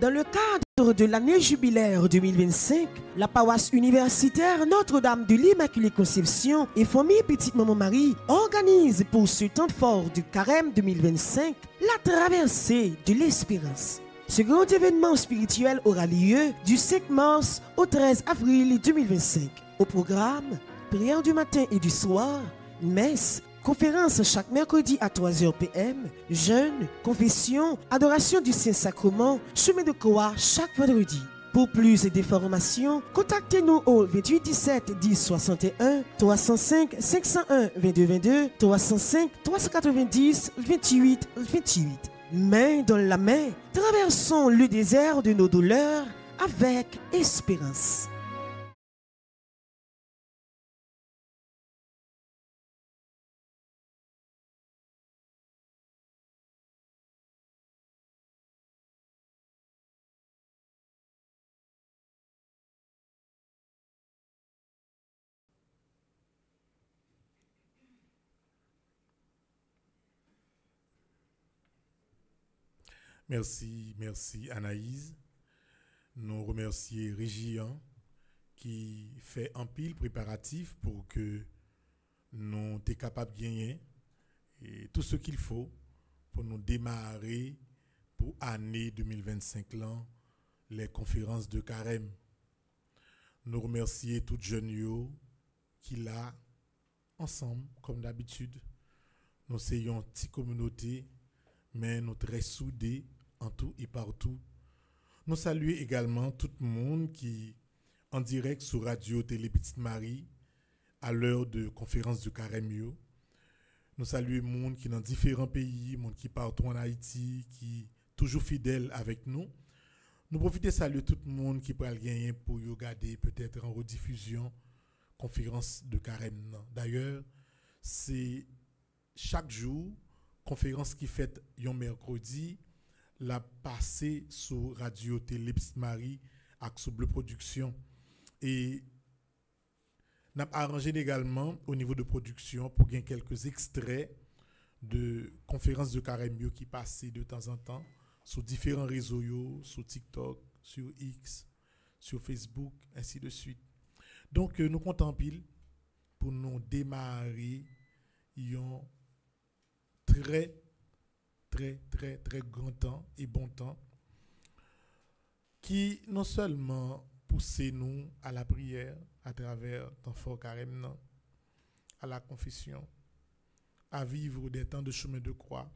Dans le cadre de l'année jubilaire 2025, la paroisse universitaire Notre-Dame de l'Immaculée Conception et famille Petite Maman Marie organise pour ce temps fort du Carême 2025 la traversée de l'espérance. Ce grand événement spirituel aura lieu du 5 mars au 13 avril 2025. Au programme, prière du matin et du soir, messe, conférence chaque mercredi à 3h PM, jeûne, confession, adoration du Saint-Sacrement, chemin de croix chaque vendredi. Pour plus d'informations, contactez-nous au 28 17 10 61 305 501 22 22 305 390 28 28. Main dans la main, traversons le désert de nos douleurs avec espérance. Merci Anaïs. Nous remercions Régian qui fait un pile préparatif pour que nous soyons capables de gagner et tout ce qu'il faut pour nous démarrer pour l'année 2025 là, les conférences de Carême. Nous remercions toutes jeunes qui là ensemble comme d'habitude. Nous sommes une petite communauté mais nous très soudés en tout et partout. Nous saluons également tout le monde qui en direct sur Radio Télé Petite Marie à l'heure de conférence du Carême. Nous saluons les monde qui dans différents pays, monde qui partent en Haïti, qui toujours fidèles avec nous. Nous profitons de saluer tout le monde qui peut gagner pour regarder peut-être en rediffusion conférence de Carême. D'ailleurs, c'est chaque jour conférence qui fait un mercredi la passé sur Radio Télé Petite Marie avec sous Bleu Production et n'a arrangé également au niveau de production pour gagner quelques extraits de conférences de Carême qui passaient de temps en temps sur différents réseaux, sur TikTok, sur X, sur Facebook, ainsi de suite. Donc nous comptons pile pour nous démarrer un très grand temps et bon temps qui non seulement pousse nous à la prière à travers ton fort carême, à la confession, à vivre des temps de chemin de croix,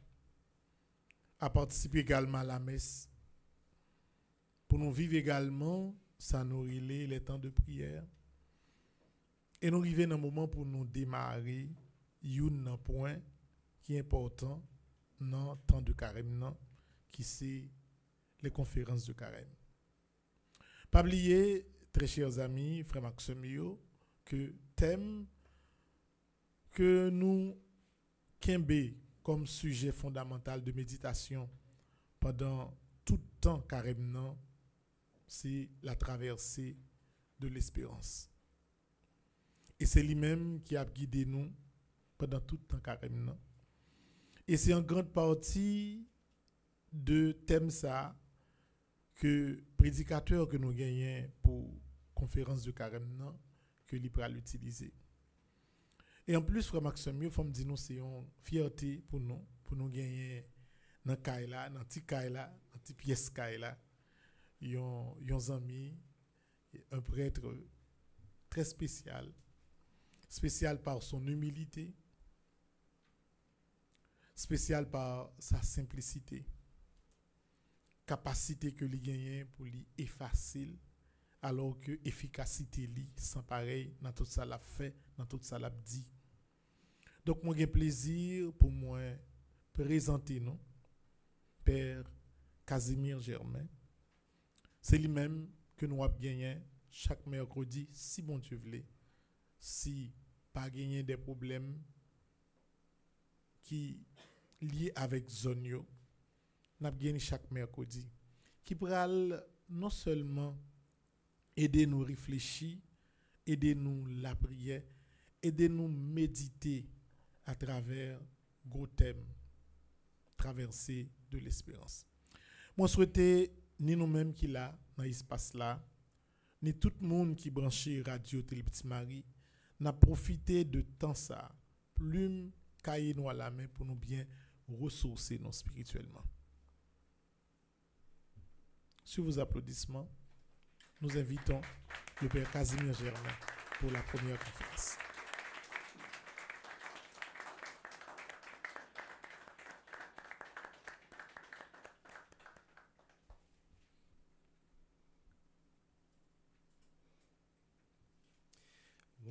à participer également à la messe, pour nous vivre également, ça nous relève les temps de prière, et nous arriver dans un moment pour nous démarrer, un point qui est important dans le temps de carême, qui c'est les conférences de carême. Pas oublier, très chers amis, frère Maximio, que thème que nous kembe comme sujet fondamental de méditation pendant tout le temps carême, c'est la traversée de l'espérance. Et c'est lui-même qui a guidé nous pendant tout le temps carême. Et c'est en grande partie de thème ça que prédicateur que nous gagnons pour conférence de carême que lui pourra l'utiliser. Et en plus, frère Maxime, il faut me dire nous c'est une fierté pour nous gagner dans Kaila, dans petit Kaila, dans petit pièce Kaila, un ami, un prêtre très spécial par son humilité, spécial par sa simplicité, capacité que lui gagne pour lui effacer alors que efficacité lui sans pareil dans tout ça l'a fait, dans tout ça l'a dit. Donc moi j'ai plaisir pour moi présenter nous Père Casimir Germain. C'est lui-même que nous avons gagné chaque mercredi si bon Dieu voulait. Si pas gagner des problèmes qui liés avec Zonio, nous avons gagné chaque mercredi qui pral non seulement aider nous réfléchir, aider nous la prière, aider nous méditer à travers gros thèmes traversée de l'espérance. Moi souhaite ni nous-mêmes qui là, dans l'espace là, ni tout le monde qui branché Radio Télé Petit Marie, n'a profité de temps ça, plume, cahier nous à la main pour nous bien ressourcer nous spirituellement. Sur vos applaudissements, nous invitons le Père Casimir Germain pour la première conférence.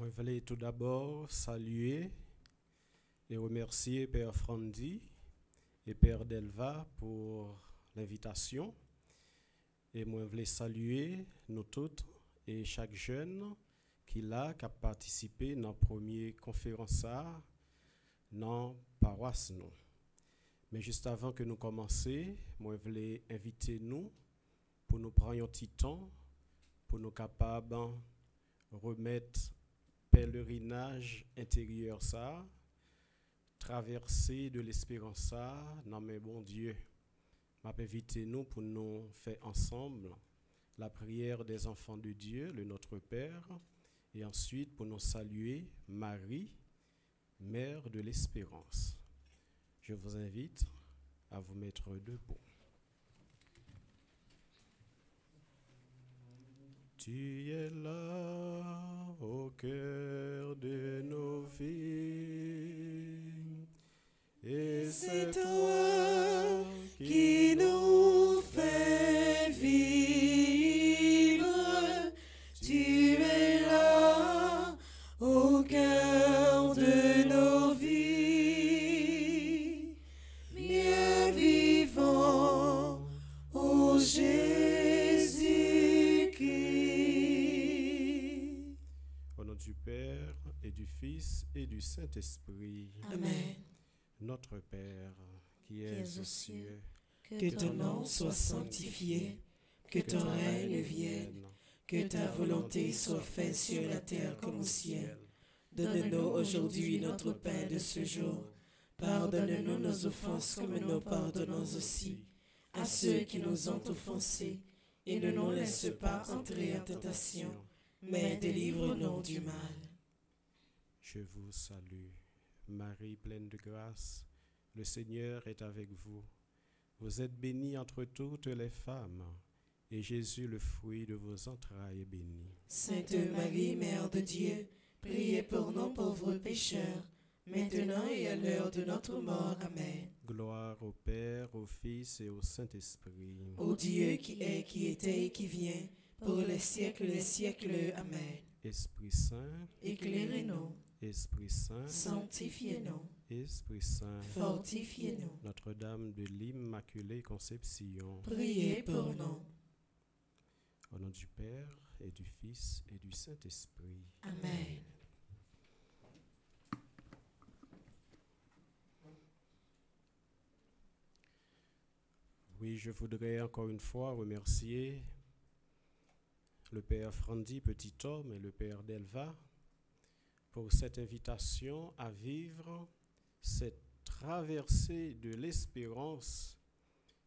Je voulais tout d'abord saluer et remercier Père Frandy et Père Delva pour l'invitation. Et moi, je voulais saluer nous toutes et chaque jeune qui a participé dans la première conférence dans la paroisse. Mais juste avant que nous commencions, moi, je voulais inviter nous pour nous prendre un petit temps, pour nous capables remettre pèlerinage intérieur ça, traversée de l'espérance ça, non mais bon Dieu, m'a invité nous pour nous faire ensemble la prière des enfants de Dieu, le Notre Père, et ensuite pour nous saluer Marie, Mère de l'Espérance. Je vous invite à vous mettre debout. Tu es là au cœur de nos vies, et c'est toi qui nous fais vivre. Tu es là au cœur de nos vies, bien vivant, ô Jésus-Christ. Au nom du Père et du Fils et du Saint-Esprit. Amen. Notre Père, qui es aux cieux, que ton nom soit sanctifié, que ton règne vienne, que ta volonté soit faite sur la terre comme au ciel. Donne-nous aujourd'hui notre pain de ce jour. Pardonne-nous nos offenses comme nous pardonnons aussi à ceux qui nous ont offensés. Et ne nous laisse pas entrer en tentation, mais délivre-nous du mal. Je vous salue, Marie pleine de grâce, le Seigneur est avec vous. Vous êtes bénie entre toutes les femmes, et Jésus, le fruit de vos entrailles, est béni. Sainte Marie, Mère de Dieu, priez pour nous pauvres pécheurs, maintenant et à l'heure de notre mort. Amen. Gloire au Père, au Fils et au Saint-Esprit. Ô Dieu qui est, qui était et qui vient, pour les siècles des siècles. Amen. Esprit Saint, éclairez-nous. Esprit Saint, Sanctifiez-nous. Esprit Saint, fortifiez-nous. Notre-Dame de l'Immaculée Conception, priez pour nous. Au nom du Père et du Fils et du Saint-Esprit. Amen. Oui, je voudrais encore une fois remercier le Père Frandy Petit Homme et le Père Delva pour cette invitation à vivre cette traversée de l'espérance,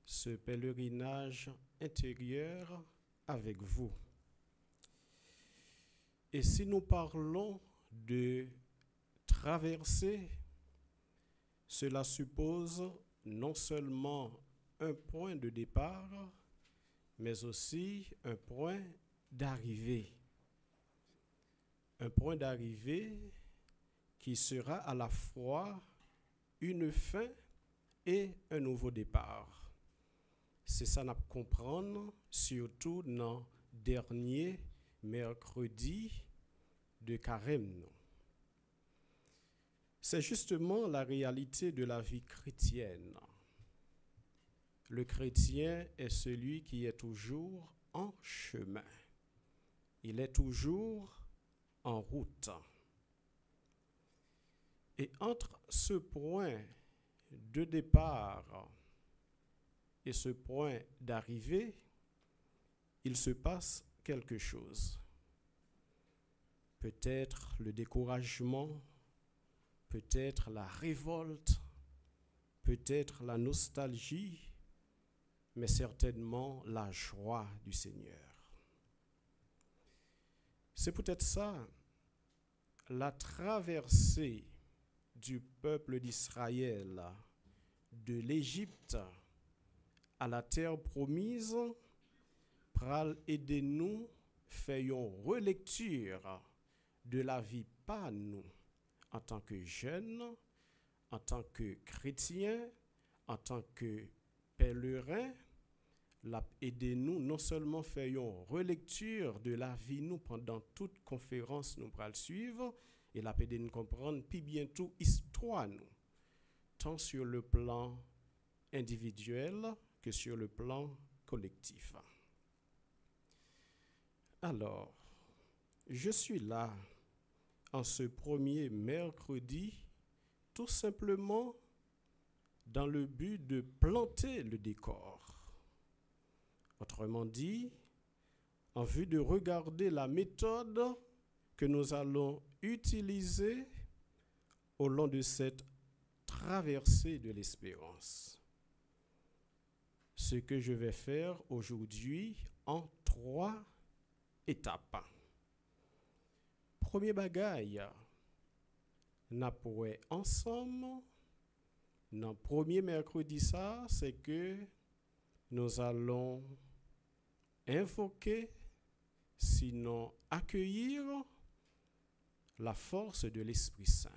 ce pèlerinage intérieur avec vous. Et si nous parlons de traversée, cela suppose non seulement un point de départ, mais aussi un point d'arrivée. Un point d'arrivée qui sera à la fois une fin et un nouveau départ. C'est ça qu'on comprend surtout dans le dernier mercredi de Carême. C'est justement la réalité de la vie chrétienne. Le chrétien est celui qui est toujours en chemin. Il est toujours en route. Et entre ce point de départ et ce point d'arrivée, il se passe quelque chose. Peut-être le découragement, peut-être la révolte, peut-être la nostalgie, mais certainement la joie du Seigneur. C'est peut-être ça, la traversée du peuple d'Israël de l'Égypte à la terre promise, pral aider nous faisons relecture de la vie pas nous en tant que jeunes, en tant que chrétiens, en tant que pèlerins, l'a aider nous non seulement faisons relecture de la vie nous pendant toute conférence nous pral suivre et l'a aider nous comprendre puis bientôt histoire nous tant sur le plan individuel que sur le plan collectif. Alors, je suis là en ce premier mercredi tout simplement dans le but de planter le décor. Autrement dit, en vue de regarder la méthode que nous allons utiliser au long de cette traversée de l'espérance. Ce que je vais faire aujourd'hui en 3 étapes. Premier bagaille, n'a pourrait ensemble, dans le premier mercredi ça, c'est que nous allons invoquer, sinon accueillir la force de l'Esprit Saint.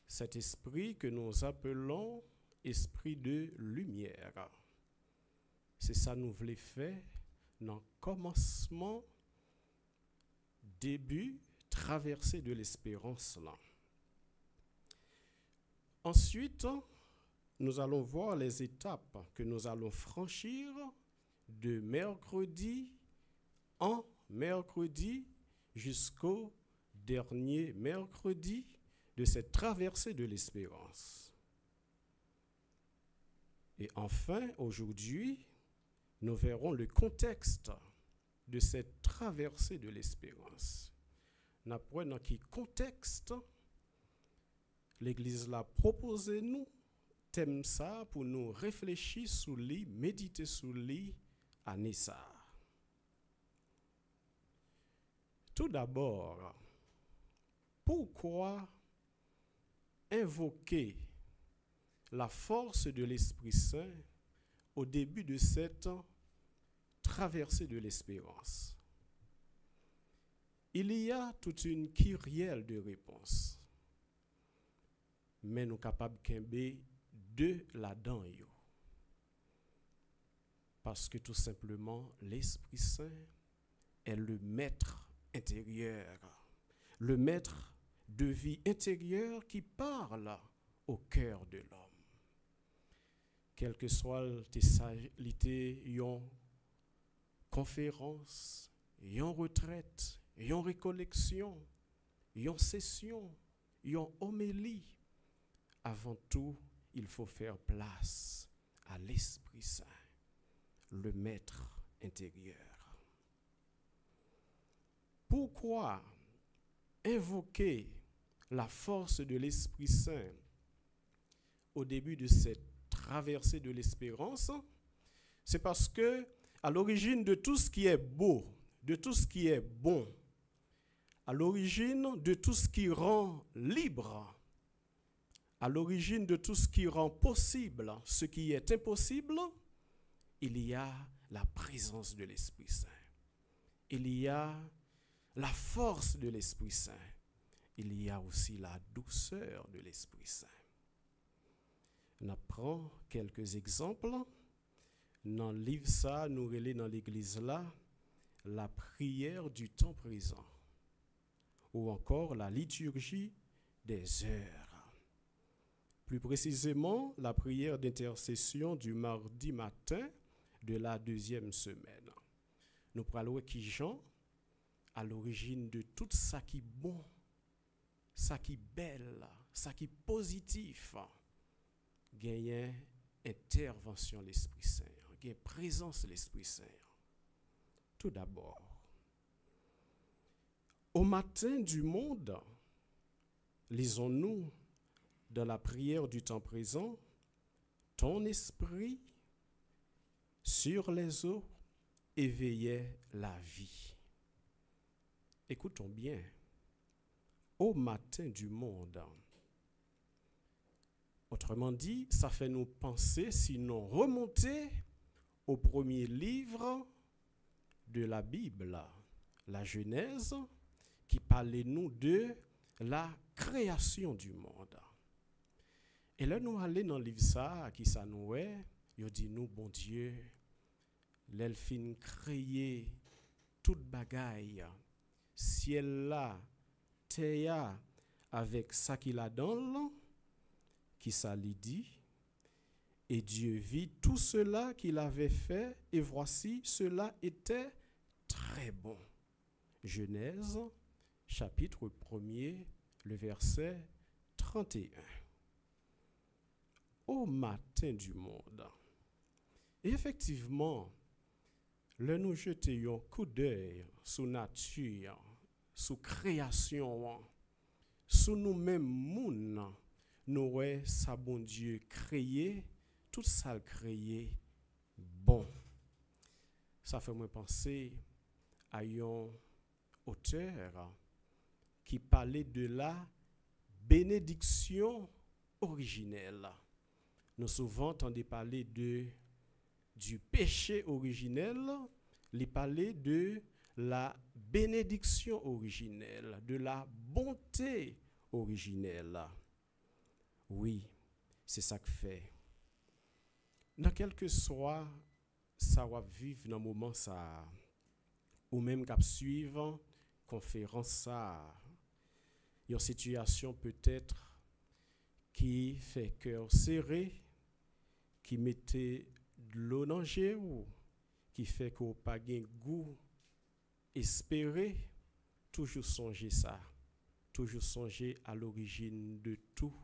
Cet esprit que nous appelons esprit de lumière. C'est ça nous voulons faire dans le commencement, début, traversée de l'espérance là. Ensuite, nous allons voir les étapes que nous allons franchir de mercredi en mercredi jusqu'au dernier mercredi de cette traversée de l'espérance. Et enfin, aujourd'hui, nous verrons le contexte de cette traversée de l'espérance. Nous apprenons dans quel contexte l'Église l'a proposé nous thème ça pour nous réfléchir sur lui, méditer sur lui, année ça. Tout d'abord, pourquoi invoquer la force de l'Esprit Saint au début de cette traversée de l'espérance? Il y a toute une kyrielle de réponses, mais nous sommes capables de deux là-dedans. Parce que tout simplement, l'Esprit Saint est le maître intérieur, le maître de vie intérieure qui parle au cœur de l'homme. Quelle que soit l'été, yon conférence, yon retraite, yon récollection, yon session, yon homélie, avant tout, il faut faire place à l'Esprit Saint, le maître intérieur. Pourquoi invoquer la force de l'Esprit Saint au début de cette traversée de l'espérance? C'est parce que à l'origine de tout ce qui est beau, de tout ce qui est bon, à l'origine de tout ce qui rend libre, à l'origine de tout ce qui rend possible ce qui est impossible, il y a la présence de l'Esprit Saint. Il y a la force de l'Esprit Saint. Il y a aussi la douceur de l'Esprit Saint. On apprend quelques exemples. Dans le livre ça, nous relais dans l'église là, la prière du temps présent, ou encore la liturgie des heures. Plus précisément, la prière d'intercession du mardi matin de la 2e semaine. Nous parlons qui Jean, à l'origine de tout ça qui est bon, ça qui est belle, ça qui est positif, gagne intervention de l'Esprit Saint, gagne présence de l'Esprit Saint. Tout d'abord, au matin du monde, lisons-nous dans la prière du temps présent, ton esprit sur les eaux éveillait la vie. Écoutons bien. Au matin du monde. Autrement dit, ça fait nous penser, sinon remonter au premier livre de la Bible, la Genèse, qui parlait nous de la création du monde. Et là, nous allons dans le livre ça, qui ça nous est, il dit nous, bon Dieu, l'elfine créé toute bagaille, ciel là, terre avec ça qu'il a dans, qui ça lui dit, et Dieu vit tout cela qu'il avait fait, et voici, cela était très bon. Genèse, chapitre 1er, le verset 31. Au matin du monde. Et effectivement, là nous jetons un coup d'œil sur nature, sur création, sur nous-mêmes moun, nous ouais ça bon Dieu créé, tout ça créé bon. Ça fait me penser à un auteur qui parlait de la bénédiction originelle. Nous souvent entendons parler du péché originel, il parlait de la bénédiction originelle, de la bonté originelle. Oui, c'est ça que fait. Dans quel que soit ça va vivre dans le moment ça, ou même cap suivant conférence ça, une situation peut-être qui fait cœur serré, qui mettait de l'eau dans le ou qui fait qu'on pas gain goût espérer, toujours songer ça, toujours songer à l'origine de tout.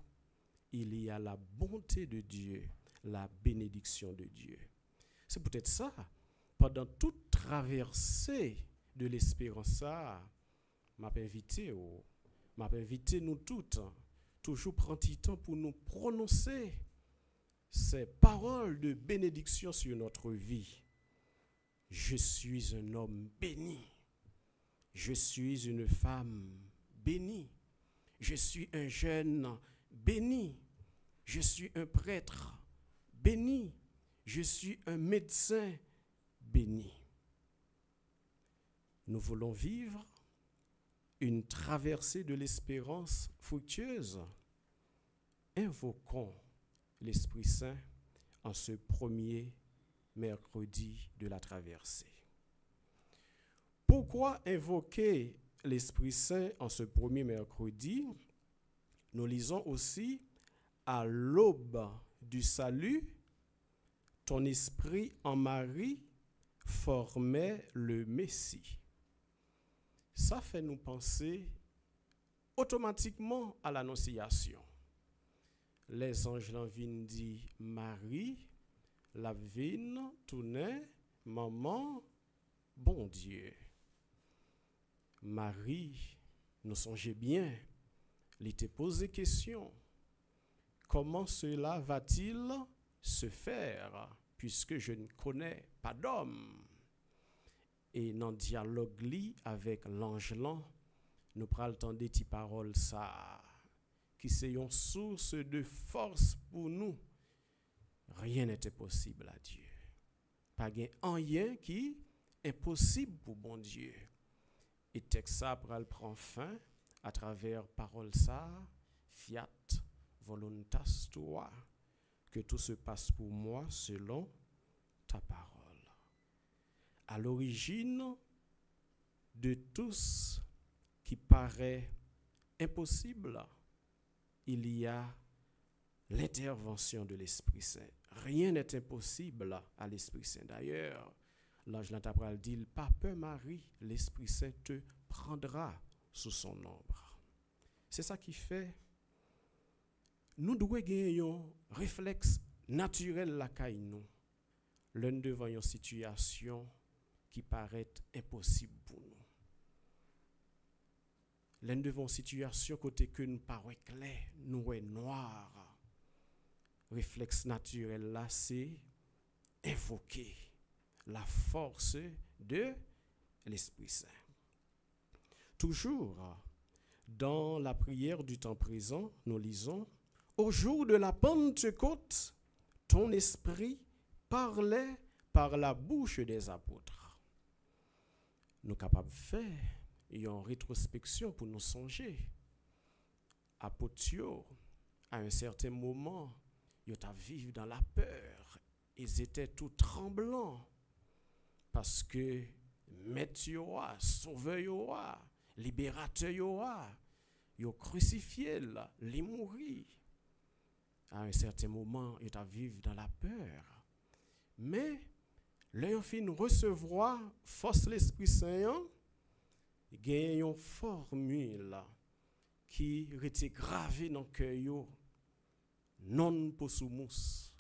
Il y a la bonté de Dieu, la bénédiction de Dieu. C'est peut-être ça, pendant toute traversée de l'espérance, ça, m'a invité nous toutes, toujours prendre du temps pour nous prononcer ces paroles de bénédiction sur notre vie. Je suis un homme béni. Je suis une femme bénie. Je suis un jeune béni. Je suis un prêtre béni. Je suis un médecin béni. Nous voulons vivre une traversée de l'espérance fructueuse. Invoquons l'Esprit Saint en ce premier mercredi de la traversée. Pourquoi invoquer l'Esprit Saint en ce premier mercredi? Nous lisons aussi à l'aube du salut, ton esprit en Marie formait le Messie. Ça fait nous penser automatiquement à l'Annonciation. Les anges viennent dire Marie, la vigne, tournait, maman, bon Dieu. Marie, nous songez bien, il te posé question. Comment cela va-t-il se faire puisque je ne connais pas d'homme? Et dans le dialogue avec l'ange, nous prenons le temps des petites paroles ça, qui sont une source de force pour nous. Rien n'était possible à Dieu. Pas rien qui est possible pour bon Dieu. Et texte ça prend fin à travers parole ça, fiat voluntas tua, que tout se passe pour moi selon ta parole. À l'origine de tout ce qui paraît impossible, il y a l'intervention de l'Esprit Saint. Rien n'est impossible à l'Esprit Saint. D'ailleurs, l'ange l'intapral dit, pas peur Marie, l'Esprit Saint te prendra sous son ombre. C'est ça qui fait. Nous devons gagner un réflexe naturel la caille nous. L'un devant une situation qui paraît impossible pour nous. L'un devant une situation côté que nous paraît clair, nous est noir. Réflexe naturel là, c'est invoquer la force de l'Esprit Saint. Toujours dans la prière du temps présent, nous lisons « Au jour de la Pentecôte, ton esprit parlait par la bouche des apôtres. » Nous sommes capables de faire une rétrospection pour nous songer. Apôtres, à un certain moment, ils étaient vivre dans la peur. Ils étaient tout tremblants parce que Maître Yoa, Sauveur Yoa, Libérateur Yoa, ils ont crucifié, les mourir. À un certain moment, ils étaient vivre dans la peur. Mais, leur fin recevoir force l'Esprit Saint, il y a une formule qui était gravée dans le cœur. Non possumus.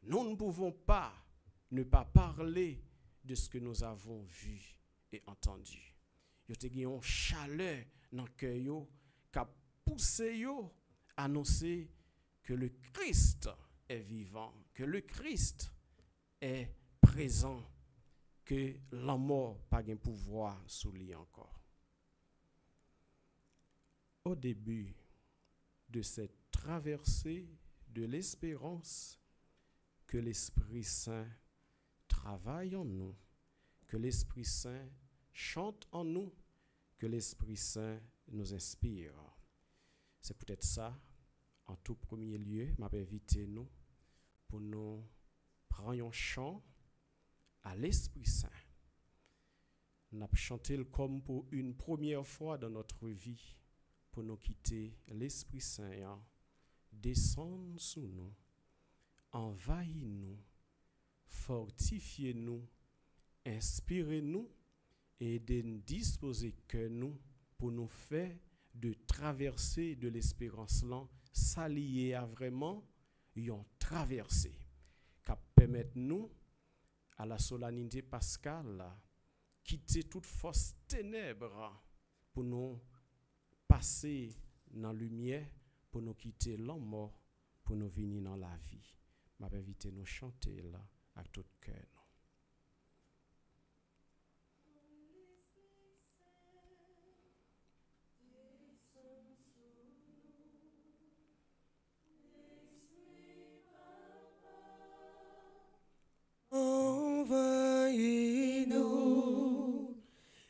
Nous ne pouvons pas ne pas parler de ce que nous avons vu et entendu. Il y a une chaleur dans le cœur qui a poussé à annoncer que le Christ est vivant, que le Christ est présent, que la mort n'a pas de pouvoir sur lui encore. Au début de cette traversée de l'espérance, que l'Esprit Saint travaille en nous, que l'Esprit Saint chante en nous, que l'Esprit Saint nous inspire. C'est peut-être ça, en tout premier lieu, m'a invité nous pour nous prendre un chant à l'Esprit Saint. Nous avons chanté comme pour une première fois dans notre vie, pour nous quitter l'Esprit Saint, descendre sous nous, envahis-nous, fortifiez-nous, inspirez-nous et de disposer que nous pour nous faire de traverser de l'espérance là, s'allier à vraiment une traversée qui permet nous à la solennité pascale quitter toute fausse ténèbres pour nous passer dans la lumière, pour nous quitter la mort, pour nous venir dans la vie. Je vais inviter nous chanter là avec tout cœur. Envahis-nous,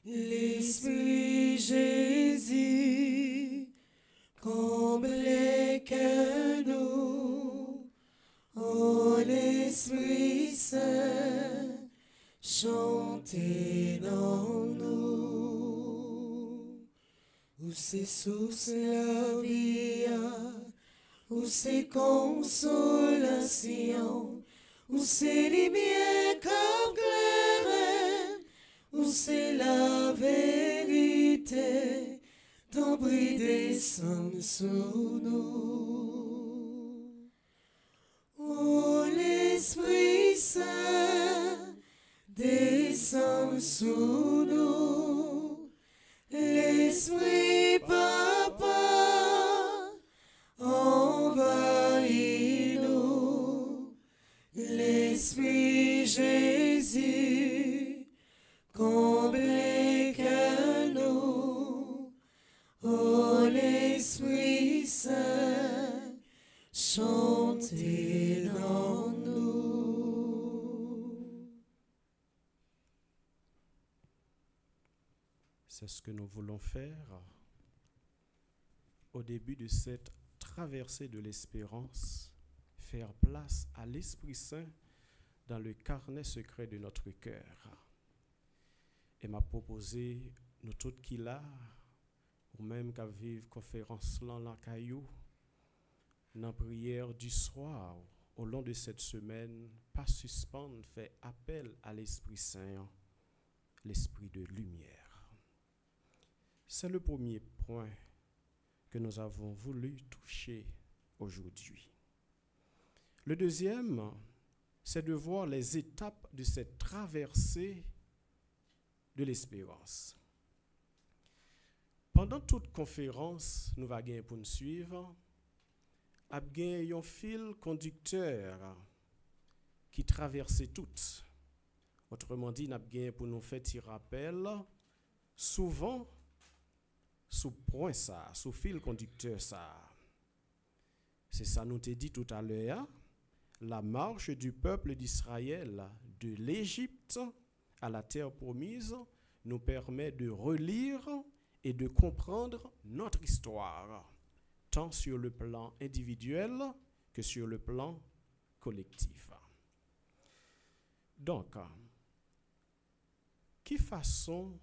l'Esprit Jésus, comblez que nous, oh l'Esprit Saint, chantez dans nous. Où c'est source la vie, où c'est consolation, où c'est lumière comme clair, où c'est la vérité, ton bris descend sur nous. Oh l'Esprit Saint, descend sur nous, l'Esprit Papa, envahis-nous, l'Esprit Jésus, comblez que nous, oh l'Esprit Saint, chantez dans nous. C'est ce que nous voulons faire au début de cette traversée de l'espérance, faire place à l'Esprit Saint dans le carnet secret de notre cœur. Et m'a proposé, nous tous qui là, ou même qu'à vivre conférence là, la caillou, dans la prière du soir, au long de cette semaine, pas suspendre, fait appel à l'Esprit Saint, l'Esprit de lumière. C'est le premier point que nous avons voulu toucher aujourd'hui. Le deuxième, c'est de voir les étapes de cette traversée de l'espérance. Pendant toute conférence, nous allons gagner pour nous suivre, nous avons un fil conducteur qui traversait toutes. Autrement dit, nous avons pour nous faire un rappel, souvent, sous point ça, sous fil conducteur ça. C'est ça, nous t'ai dit tout à l'heure, la marche du peuple d'Israël de l'Égypte à la terre promise nous permet de relire et de comprendre notre histoire, tant sur le plan individuel que sur le plan collectif. Donc, qui façon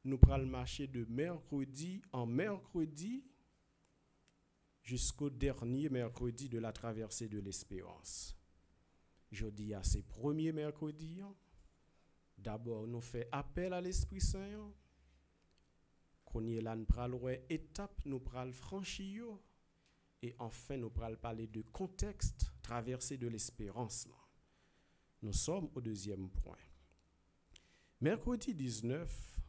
nous prenons le marché de mercredi en mercredi jusqu'au dernier mercredi de la traversée de l'espérance? Jeudi à ces premiers mercredis, d'abord nous fait appel à l'Esprit Saint. Qu'on y est là, nous prenons étape, nous prenons franchir. Et enfin, nous prenons parler de contexte, traversée de l'espérance. Nous sommes au deuxième point. Mercredi 19,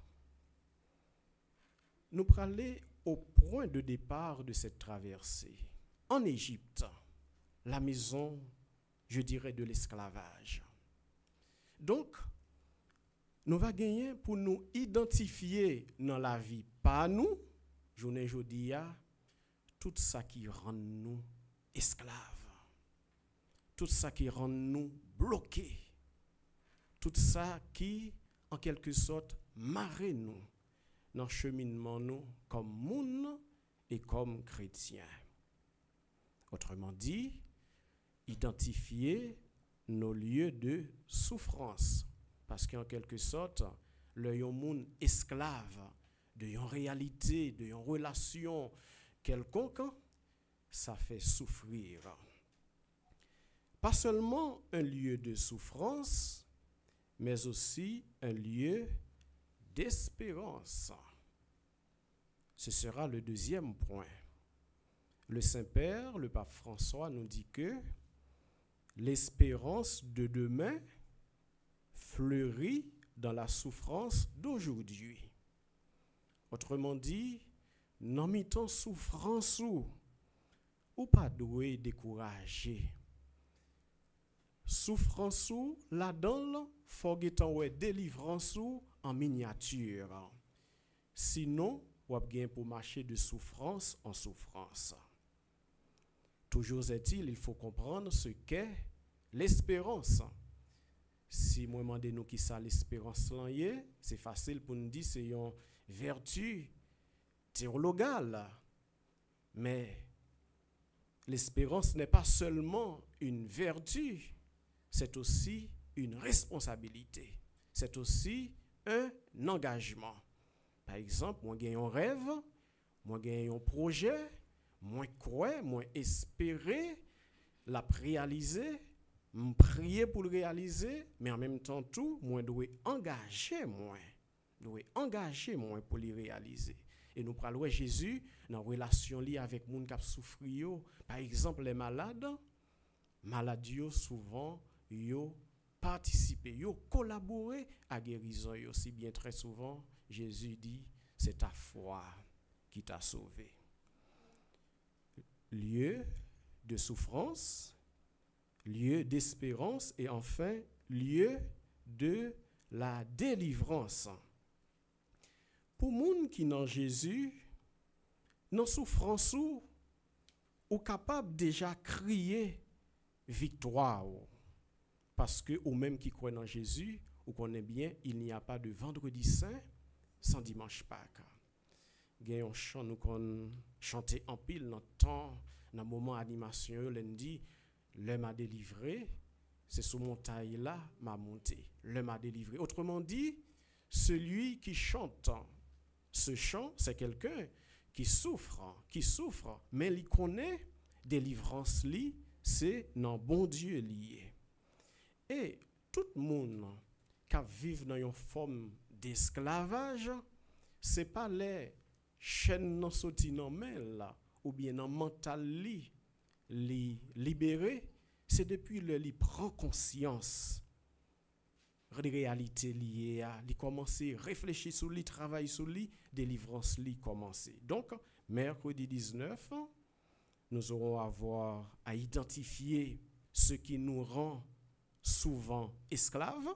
nous prenons au point de départ de cette traversée. En Égypte, la maison, je dirais, de l'esclavage. Donc, nous va gagner pour nous identifier dans la vie, pas nous, journée jeudi, tout ça qui rend nous esclaves, tout ça qui rend nous bloqués, tout ça qui, en quelque sorte, marre nous dans le cheminement nous comme moun et comme chrétiens. Autrement dit, identifier nos lieux de souffrance. Parce qu'en quelque sorte, le monde esclave de une réalité, de une relation quelconque, ça fait souffrir. Pas seulement un lieu de souffrance, mais aussi un lieu d'espérance. Ce sera le deuxième point. Le Saint-Père, le pape François, nous dit que l'espérance de demain fleurit dans la souffrance d'aujourd'hui. Autrement dit, non mi-temps souffrance ou pas doué décourager. Souffrance ou là-dedans, faut que délivrance ou en miniature. Sinon, on va bien pour marcher de souffrance en souffrance. Toujours est-il, il faut comprendre ce qu'est l'espérance. Si moi demande nous qui ça l'espérance là, c'est facile pour nous dire c'est une vertu théologale. Mais l'espérance n'est pas seulement une vertu, c'est aussi une responsabilité. C'est aussi un engagement. Par exemple, moi j'ai un rêve, moi j'ai un projet, moi crois, moi espérer la réaliser, me prier pour le réaliser, mais en même temps tout, moi dois engager moi pour le réaliser. Et nous parlons de Jésus dans relation li avec moun qui souffrent. Par exemple, les malades souvent yo participer, yo collaborer à guérison. Aussi bien très souvent, Jésus dit, c'est ta foi qui t'a sauvé. Lieu de souffrance, lieu d'espérance et enfin, lieu de la délivrance. Pour moun qui dans Jésus, dans souffrance ou capable déjà crier victoire. Parce que ou même qui croit dans Jésus, ou connaît bien, il n'y a pas de vendredi saint sans dimanche Pâques. Il y a un chant nous qu'on chanter en pile dans temps, dans moment animation, lundi, l'homme m'a délivré, c'est sous montagne là m'a monté, l'homme m'a délivré. Autrement dit, celui qui chante ce chant, c'est quelqu'un qui souffre, mais il connaît délivrance li, c'est dans bon Dieu lié. Et tout le monde qui vit dans une forme d'esclavage, c'est pas les chaînes non sorti dans main ou bien dans mental li libéré, c'est depuis le li prend conscience de réalité liée à li commencer réfléchir sur li, travailler sur li, délivrance li commencer. Donc mercredi 19, nous aurons à identifier ce qui nous rend souvent esclaves.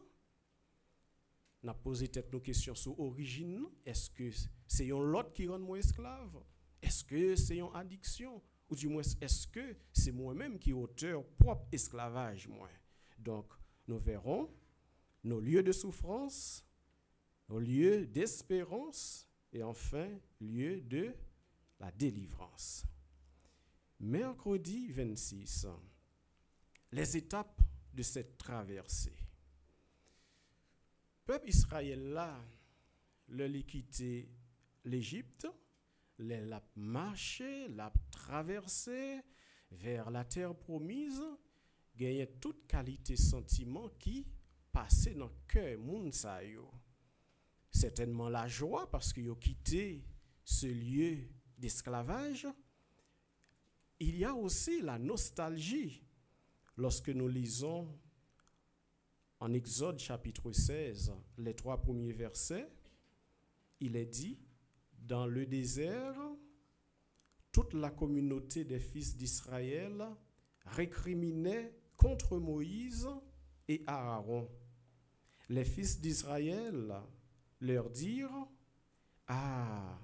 On a posé peut-être nos questions sur l'origine. Est-ce que c'est un l'autre qui rend moi esclave? Est-ce que c'est une addiction? Ou du moins, est-ce que c'est moi-même qui est auteur propre esclavage, moi? Donc, nous verrons nos lieux de souffrance, nos lieux d'espérance et enfin, lieu de la délivrance. Mercredi 26, les étapes de cette traversée. Peuple Israël là, le quitté l'Égypte, l'a marché, l'a traversé vers la terre promise, gagnait toute qualité sentiment qui passait dans le cœur moun sa yo. Certainement la joie parce qu'ils ont quitté ce lieu d'esclavage. Il y a aussi la nostalgie lorsque nous lisons en Exode chapitre 16, les 3 premiers versets, il est dit, dans le désert, toute la communauté des fils d'Israël récriminait contre Moïse et Aaron. Les fils d'Israël leur dirent, « Ah,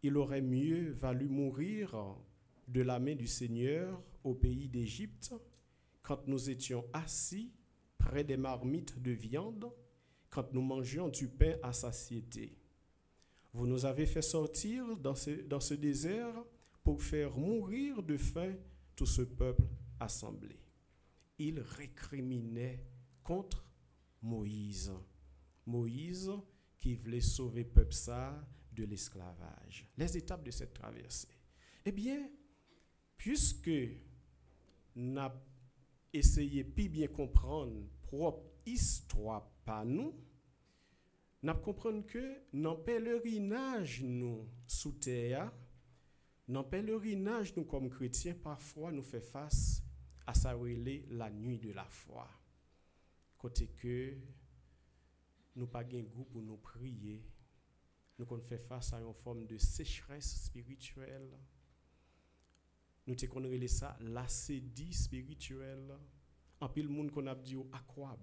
il aurait mieux valu mourir de la main du Seigneur au pays d'Égypte quand nous étions assis près des marmites de viande, quand nous mangions du pain à satiété. Vous nous avez fait sortir dans ce désert pour faire mourir de faim tout ce peuple assemblé. » Il récriminait contre Moïse. Moïse qui voulait sauver le peuple ça de l'esclavage. Les étapes de cette traversée. Eh bien, puisque nous avons essayé de bien comprendre propre histoire par nous, nous comprenons que dans le pèlerinage nous sous terre, dans le pèlerinage nous comme chrétiens, parfois nous faisons face à ça relais la nuit de la foi. Côté que nous pas gain goût pour nous prier, nous qu'on fait face à une forme de sécheresse spirituelle. Nous te connaissons ça l'acédie spirituelle. En pile monde qu'on a dit à quoi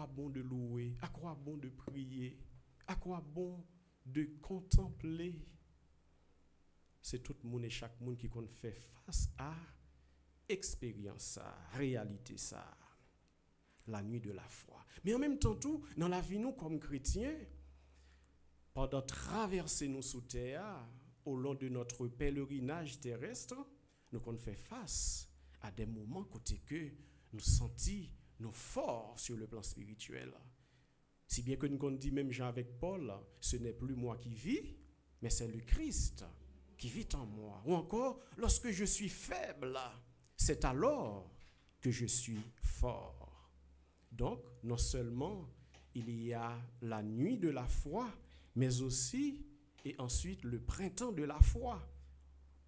bon de louer, à quoi bon de prier, à quoi bon de contempler. C'est tout le monde et chaque monde qui qu'on fait face à expérience ça, réalité ça, la nuit de la foi. Mais en même temps tout, dans la vie nous comme chrétiens, pendant traverser nous sous terre, au long de notre pèlerinage terrestre, nous qu'on fait face à des moments côté que nous sentons nous forts sur le plan spirituel. Si bien que nous dit même Jean avec Paul, ce n'est plus moi qui vis, mais c'est le Christ qui vit en moi. Ou encore, lorsque je suis faible, c'est alors que je suis fort. Donc, non seulement il y a la nuit de la foi, mais aussi et ensuite le printemps de la foi.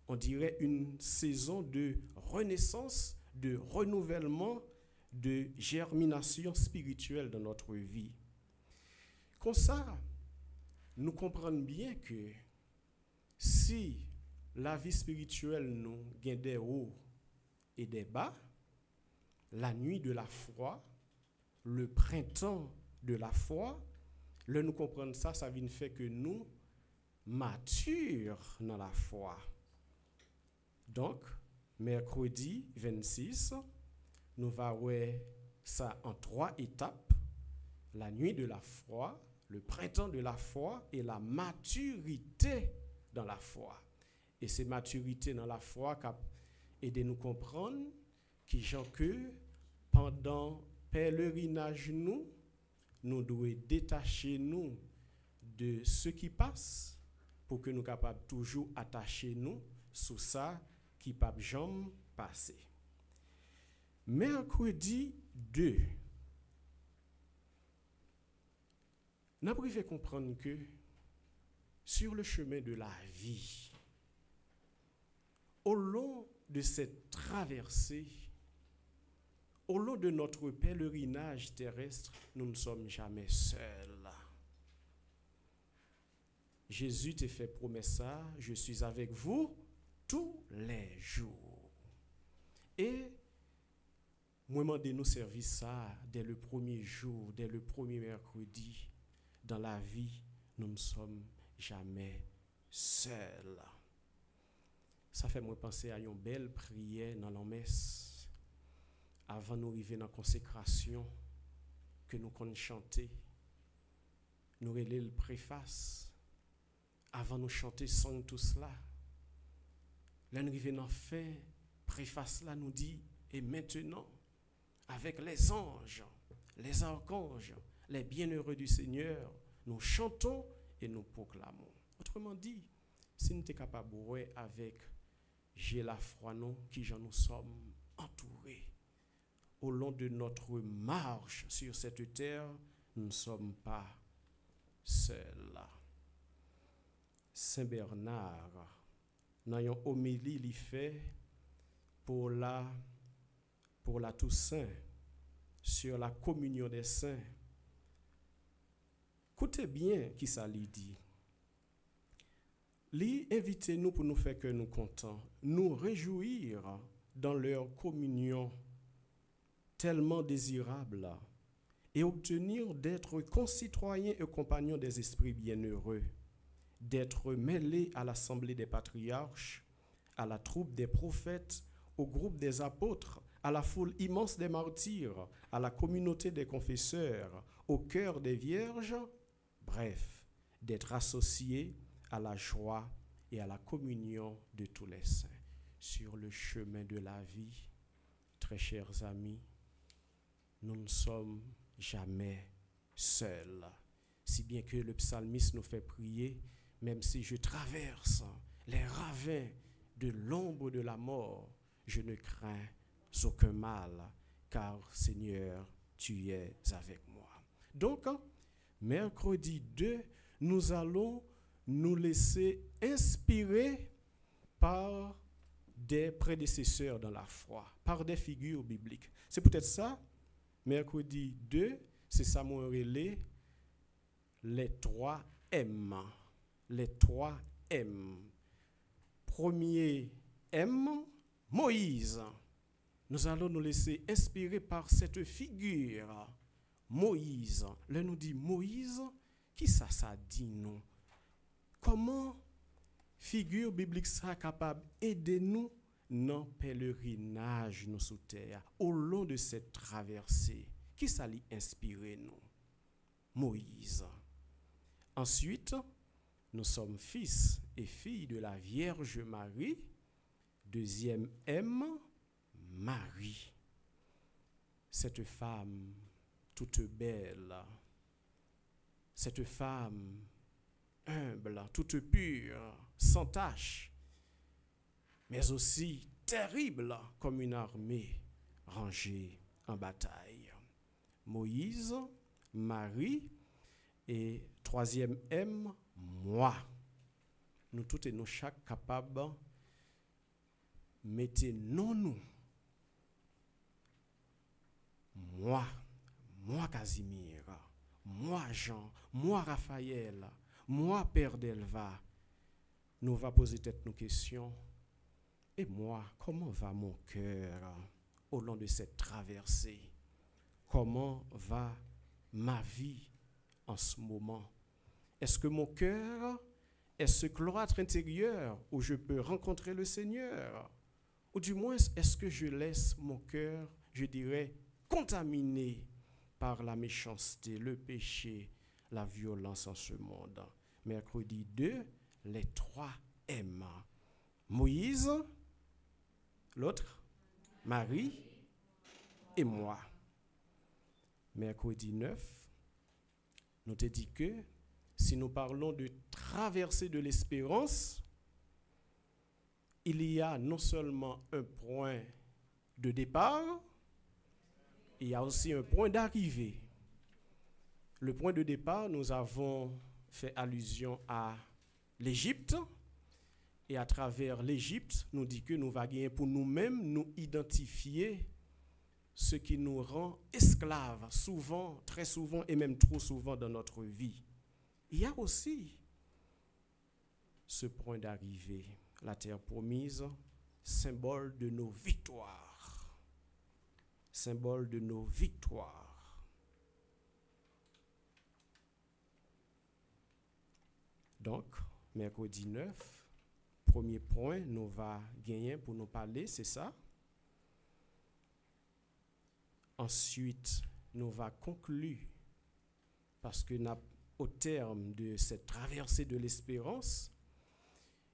On dirait une saison de renaissance, de renouvellement, de germination spirituelle dans notre vie. Comme ça, nous comprenons bien que si la vie spirituelle nous gagne des hauts et des bas, la nuit de la foi, le printemps de la foi, là nous comprenons ça, ça vient faire que nous matures dans la foi. Donc, mercredi 26, nous allons voir ça en 3 étapes. La nuit de la foi, le printemps de la foi et la maturité dans la foi. Et c'est maturité dans la foi qui a aidé nous comprendre que pendant pèlerinage nous devons détacher nous de ce qui passe pour que nous soyons capables toujours attacher nous sur ça qui ne peut jamais passer. Mercredi 2, nous avons comprendre que sur le chemin de la vie, au long de cette traversée, au long de notre pèlerinage terrestre, nous ne sommes jamais seuls. Jésus t'a fait promesse ça, je suis avec vous tous les jours. Et Moi, demandé nous servir ça dès le premier jour, dès le premier mercredi. Dans la vie, nous ne sommes jamais seuls. Ça fait moi penser à une belle prière dans la messe. Avant nous arriver dans la consécration, que nous connaissons chanter, nous relève le préface. Avant nous chanter sans tout cela. Là, nous arrivons dans la fin, préface là nous dit, et maintenant, avec les anges, les archanges, les bienheureux du Seigneur, nous chantons et nous proclamons. Autrement dit, si nous sommes capables de voir avec j'ai la foi, non, qui j'en nous sommes entourés. Au long de notre marche sur cette terre, nous ne sommes pas seuls. Saint Bernard, dans une homélie, il fait pour la Toussaint, sur la communion des saints. Écoutez bien qui ça lui dit. Lui invitez-nous pour nous faire que nous contents, nous réjouir dans leur communion tellement désirable et obtenir d'être concitoyens et compagnons des esprits bienheureux, d'être mêlés à l'assemblée des patriarches, à la troupe des prophètes, au groupe des apôtres, à la foule immense des martyrs, à la communauté des confesseurs, au cœur des vierges, bref, d'être associés à la joie et à la communion de tous les saints. Sur le chemin de la vie, très chers amis, nous ne sommes jamais seuls. Si bien que le psalmiste nous fait prier, même si je traverse les ravins de l'ombre de la mort, je ne crains aucun mal, car Seigneur, tu es avec moi. Donc, mercredi 2, nous allons nous laisser inspirer par des prédécesseurs dans la foi, par des figures bibliques. C'est peut-être ça, mercredi 2, c'est ça mon relais, les 3 M. Les 3 M. Premier M, Moïse. Nous allons nous laisser inspirer par cette figure, Moïse. Là, nous dit Moïse, qui ça dit nous? Comment figure biblique sera capable d'aider nous dans le pèlerinage nous sous terre, au long de cette traversée? Qui ça lui inspirer nous? Moïse. Ensuite, nous sommes fils et filles de la Vierge Marie. Deuxième M, Marie. Cette femme toute belle, cette femme humble, toute pure, sans tache, mais aussi terrible comme une armée rangée en bataille. Moïse, Marie et troisième M, moi. Nous tous et nous chaque capables mettez nous. Moi Casimir, moi Jean, moi Raphaël, moi Père Delva, nous va poser tête nos questions. Et moi, comment va mon cœur au long de cette traversée? Comment va ma vie en ce moment? Est-ce que mon cœur est ce cloître intérieur où je peux rencontrer le Seigneur? Ou du moins, est-ce que je laisse mon cœur, je dirais, contaminé par la méchanceté, le péché, la violence en ce monde? Mercredi 2, les 3 M. Moïse, l'autre, Marie et moi. Mercredi 9, nous te dit que si nous parlons de traversée de l'espérance, il y a non seulement un point de départ, il y a aussi un point d'arrivée. Le point de départ, nous avons fait allusion à l'Égypte, et à travers l'Égypte, nous dit que nous va gagner pour nous-mêmes nous identifier ce qui nous rend esclaves, souvent, très souvent et même trop souvent dans notre vie. Il y a aussi ce point d'arrivée, la terre promise, symbole de nos victoires. symbole de nos victoires. Donc, mercredi 9, premier point, nous va gagner pour nous parler, c'est ça. Ensuite, nous va conclure, parce que au terme de cette traversée de l'espérance,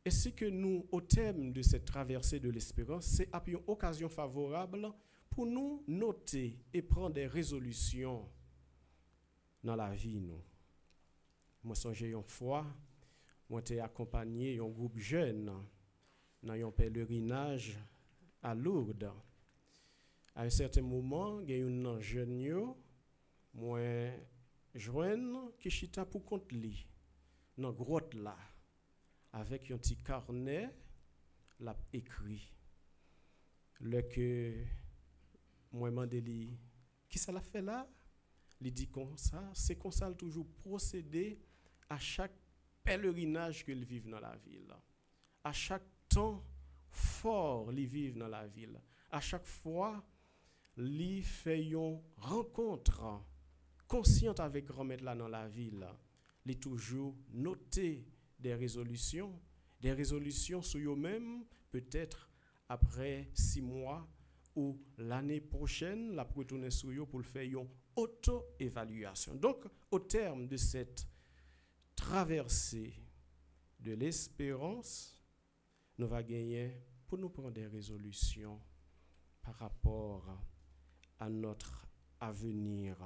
et ce que nous, au terme de cette traversée de l'espérance, c'est une occasion favorable pour nous noter et prendre des résolutions dans la vie. Nous. Moi, j'ai une fois, moi, j'ai accompagné un groupe jeune dans un pèlerinage à Lourdes. À un certain moment, il y a un jeune, moi, joigne qui chita pour compte li dans grotte là avec un petit carnet l'a écrit le que moi mandé li qui ça l'a fait là il dit comme ça c'est comme ça toujours procéder à chaque pèlerinage que il vivent dans la ville à chaque temps fort il vivent dans la ville à chaque fois il fait une rencontre consciente avec grand-mère là dans la ville, il toujours noter des résolutions sur eux-mêmes, peut-être après 6 mois ou l'année prochaine, la retourner sur eux pour faire une auto-évaluation. Donc, au terme de cette traversée de l'espérance, nous va gagner pour nous prendre des résolutions par rapport à notre avenir,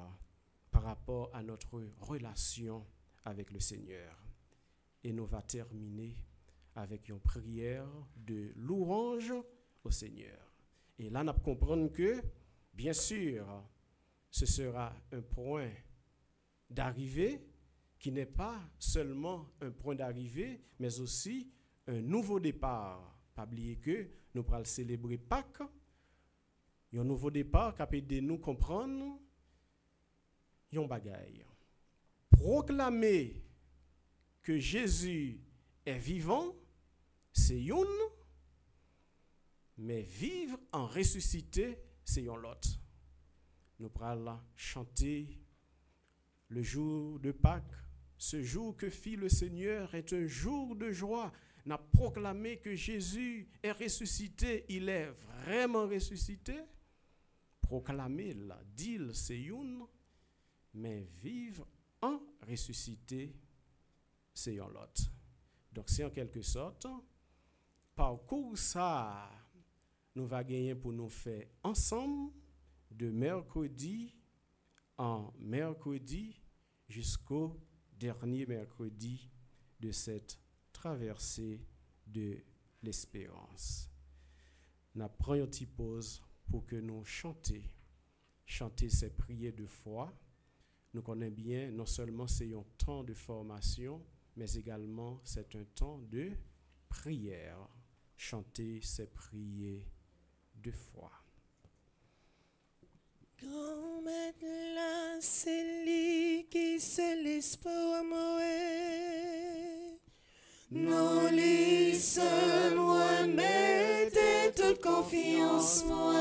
par rapport à notre relation avec le Seigneur. Et nous va terminer avec une prière de louange au Seigneur. Et là, nous comprenons que, bien sûr, ce sera un point d'arrivée qui n'est pas seulement un point d'arrivée, mais aussi un nouveau départ. Pas oublier que nous allons célébrer Pâques, un nouveau départ qui peut aider nous comprendre yon bagaille. Proclamer que Jésus est vivant, c'est yon, mais vivre en ressuscité, c'est yon l'autre. Nous allons chanter le jour de Pâques, ce jour que fit le Seigneur est un jour de joie. N'a proclamé que Jésus est ressuscité, il est vraiment ressuscité. Proclamer la dit c'est yon, mais vivre en ressuscité, c'est un l'autre. Donc c'est en quelque sorte, parcours ça, nous va gagner pour nous faire ensemble de mercredi en mercredi jusqu'au dernier mercredi de cette traversée de l'espérance. Nous prenons une petite pause pour que nous chanter ces prières de foi. Nous connaissons bien, non seulement c'est un temps de formation, mais également c'est un temps de prière. Chanter ces prières de foi. Grand maître là, c'est lui qui se laisse pour moi. Non, lui seul, moi, mettez toute confiance, moi.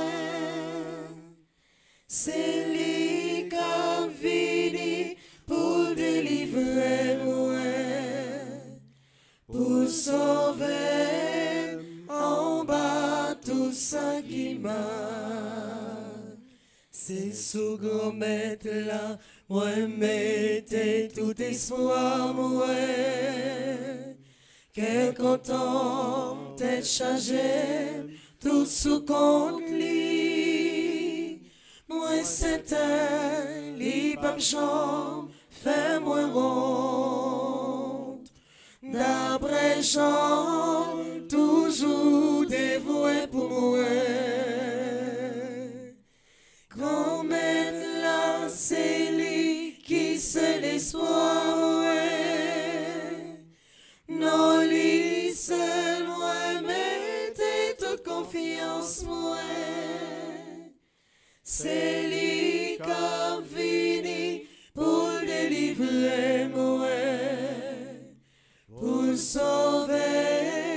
C'est lui qui a venu pour délivrer moi, pour sauver en bas tout ça qui m'a. C'est sous grand maître là, moi, mettez tout espoir, moi. Quel content tête chargée, tout sous compte li. Moi c'est un lit pas chambre, fais-moi honte. D'après Jean, toujours dévoué pour moi. Grand maître là, c'est lui qui se l'espoir moi. Non, lui seul, moi, mettez toute confiance, moi. C'est lui qui a venu pour délivrer, moi, pour sauver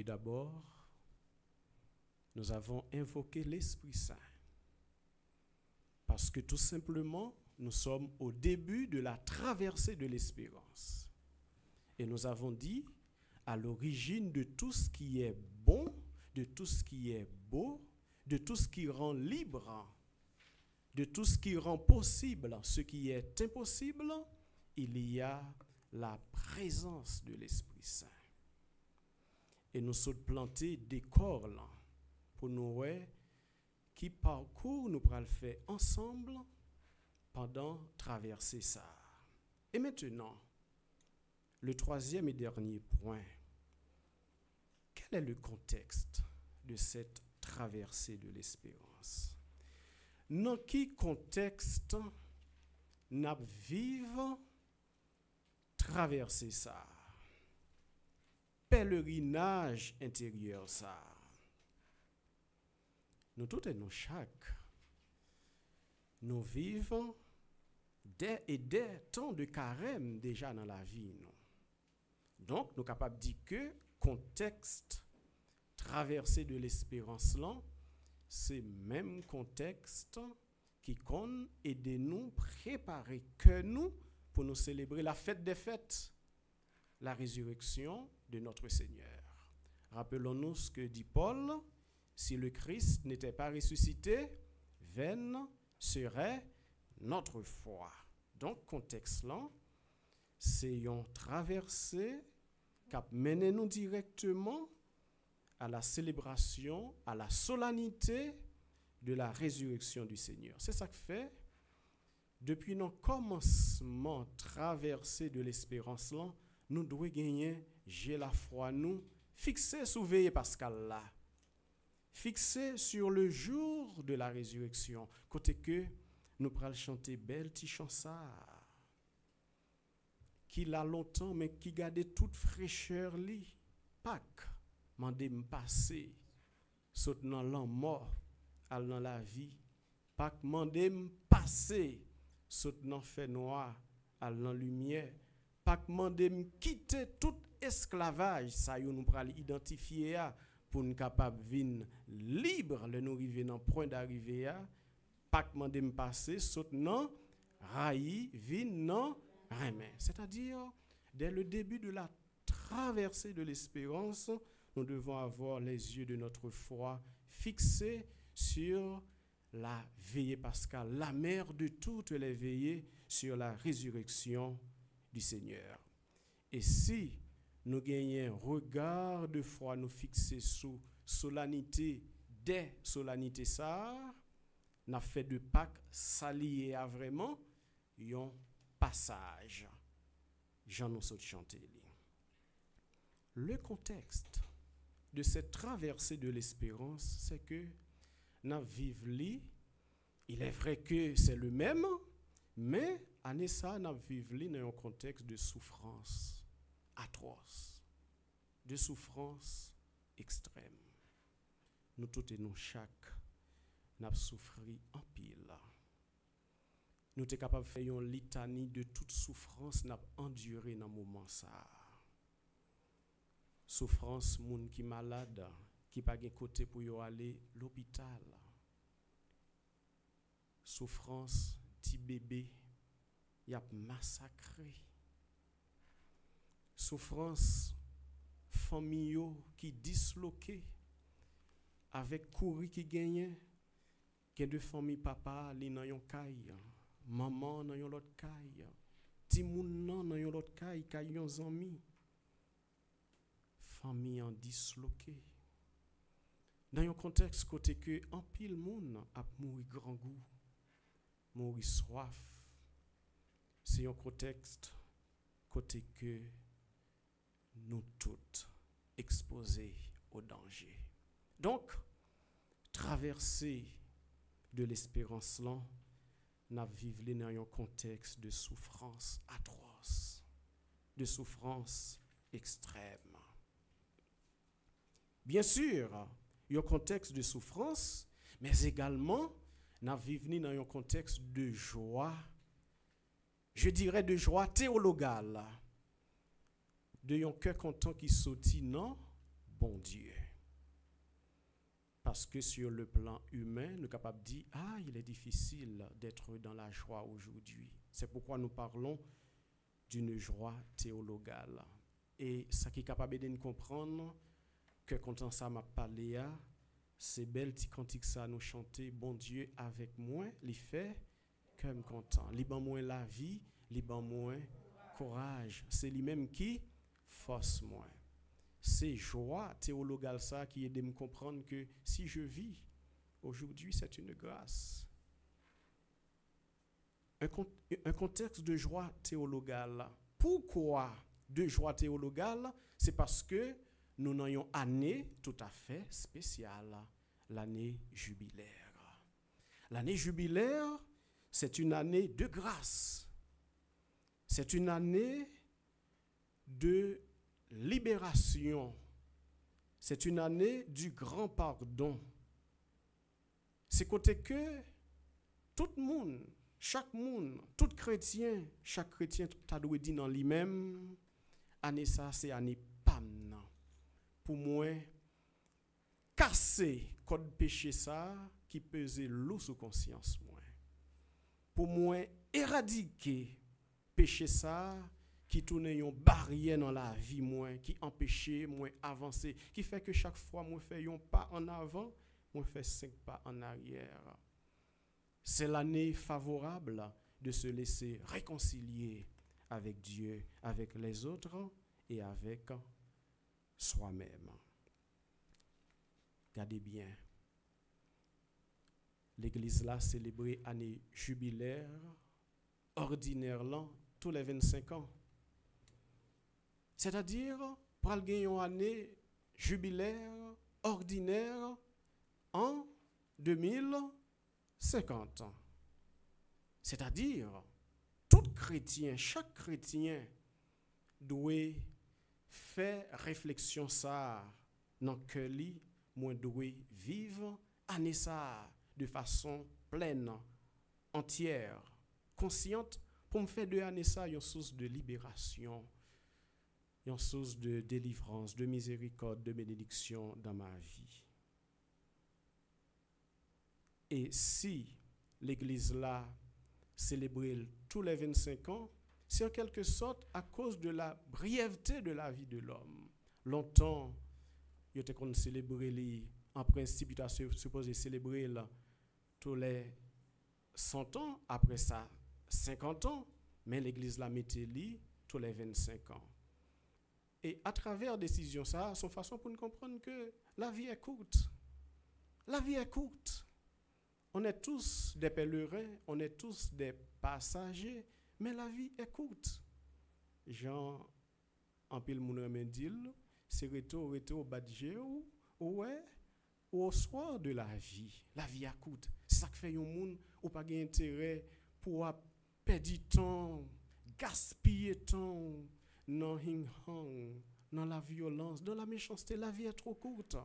Oui, d'abord, nous avons invoqué l'Esprit Saint. Parce que tout simplement, nous sommes au début de la traversée de l'espérance. Et nous avons dit, à l'origine de tout ce qui est bon, de tout ce qui est beau, de tout ce qui rend libre, de tout ce qui rend possible ce qui est impossible, il y a la présence de l'Esprit Saint. Et nous sommes plantés des corps là, pour nous voir qui parcours nous pourrons le faire ensemble pendant traverser ça. Et maintenant, le troisième et dernier point. Quel est le contexte de cette traversée de l'espérance? Dans quel contexte nous vivons traverser ça? Pèlerinage intérieur ça. Nous tous et nous chaque, nous vivons des temps de carême déjà dans la vie. Nous. Donc, nous sommes capables de dire que contexte traversé de l'espérance là, c'est même contexte qui compte aider nous préparer que nous pour nous célébrer la fête des fêtes, la résurrection de notre Seigneur. Rappelons-nous ce que dit Paul, si le Christ n'était pas ressuscité, vaine serait notre foi. Donc, contexte là, c'est une traversée qui mène nous directement à la célébration, à la solennité de la résurrection du Seigneur. C'est ça que fait, depuis notre commencement traversé de l'espérance là, nous devons gagner, j'ai la foi, nous, fixer, surveiller Pascal là, fixer sur le jour de la résurrection, côté que nous pourrons chanter belle petit chanson qui l'a longtemps, mais qui garde toute fraîcheur li. Pâques, mandé me passer, saute dans l'an mort, al dans la vie. Pâques, mandé me passer, saute dans fait noir, al dans lumière. Pâques, mandé me quitter tout esclavage, ça y nous pral identifier pour nous capable vivre libre, le nous arriver dans point d'arrivée. Pâques, mandé me passer, saute dans raï, vin non remè. C'est-à-dire, dès le début de la traversée de l'espérance, nous devons avoir les yeux de notre foi fixés sur la veillée pascale, la mère de toutes les veillées sur la résurrection du Seigneur. Et si nous gagnons un regard de foi, nous fixer sous solennité, des solennités ça, nous avons fait de Pâques s'allier à vraiment un passage. J'en nous saute chanter. Le contexte de cette traversée de l'espérance, c'est que nous vivons, il est vrai que c'est le même, mais année ça, nous vivons dans un contexte de souffrance atroce, de souffrance extrême. Nous tous et nous chaque, nous souffert en pile. Nous sommes capables de faire une litanie de toute souffrance n'a enduré dans le moment ça. Souffrance moun qui malade, qui pas de côté pour y aller l'hôpital. Souffrance petit bébé y a massacré. Souffrance famille qui disloqué avec courri qui gagne, que de famille papa li nan yon kay. Maman dans yon l'autre caille, ti moun nan dans yon l'autre caille, kay yon zami. Famille en disloqué. Dans un contexte côté que en pile moun a mouri grand goût, mouri soif. C'est un contexte côté que nous toutes exposés au danger. Donc traverser de l'espérance là, nous vivons dans un contexte de souffrance atroce, de souffrance extrême. Bien sûr, il y a un contexte de souffrance, mais également, nous vivons dans un contexte de joie, je dirais de joie théologale, de un cœur content qui sortit dans bon Dieu. Parce que sur le plan humain, nous sommes capables de dire, ah, il est difficile d'être dans la joie aujourd'hui. C'est pourquoi nous parlons d'une joie théologale. Et ça qui est capable de nous comprendre, que quand ça m'a parlé, c'est belle petit cantique ça nous chanter, bon Dieu avec moi, il fait comme content. Il ban moins la vie, il ban moins courage. C'est lui-même qui force moi. C'est joie théologale ça qui aide à me comprendre que si je vis aujourd'hui, c'est une grâce. Un contexte de joie théologale. Pourquoi de joie théologale? C'est parce que nous avons une année tout à fait spéciale, l'année jubilaire. L'année jubilaire, c'est une année de grâce. C'est une année de libération. C'est une année du grand pardon. C'est côté que tout le monde, chaque monde, tout chrétien, chaque chrétien t'a dû dire dans lui-même, année ça c'est année pam. Pour moi, casser code péché ça qui pesait lourd sous conscience moi. Pour moi, éradiquer péché ça qui tourne une barrière dans la vie moi, qui empêchait moi avancer, qui fait que chaque fois moi fais un pas en avant, moi fais 5 pas en arrière. C'est l'année favorable de se laisser réconcilier avec Dieu, avec les autres et avec soi-même. Regardez bien. L'église là célébrait année jubilaire, ordinaire là, tous les 25 ans. C'est-à-dire, pour gagner une année jubilaire, ordinaire, en 2050. C'est-à-dire, tout chrétien, chaque chrétien doit faire réflexion ça dans le cœur, moi doit vivre année ça de façon pleine, entière, consciente, pour me faire de année ça une source de libération, une source de délivrance, de miséricorde, de bénédiction dans ma vie. Et si l'église là célébrait tous les 25 ans, c'est en quelque sorte à cause de la brièveté de la vie de l'homme. Longtemps, il était qu'on célébrait en principe, il était supposé célébrer tous les 100 ans, après ça 50 ans, mais l'église la mettait tous les 25 ans. Et à travers décision ça, son façon pour nous comprendre que la vie est courte. La vie est courte. On est tous des pèlerins, on est tous des passagers, mais la vie est courte. Jean, en pile moun remen dil, c'est retour badje ou ouais, au soir de la vie. La vie est courte. C'est ça qui fait yon moun ou pas gen intérêt pour perdre temps, gaspiller temps dans dans la violence, dans la méchanceté. La vie est trop courte.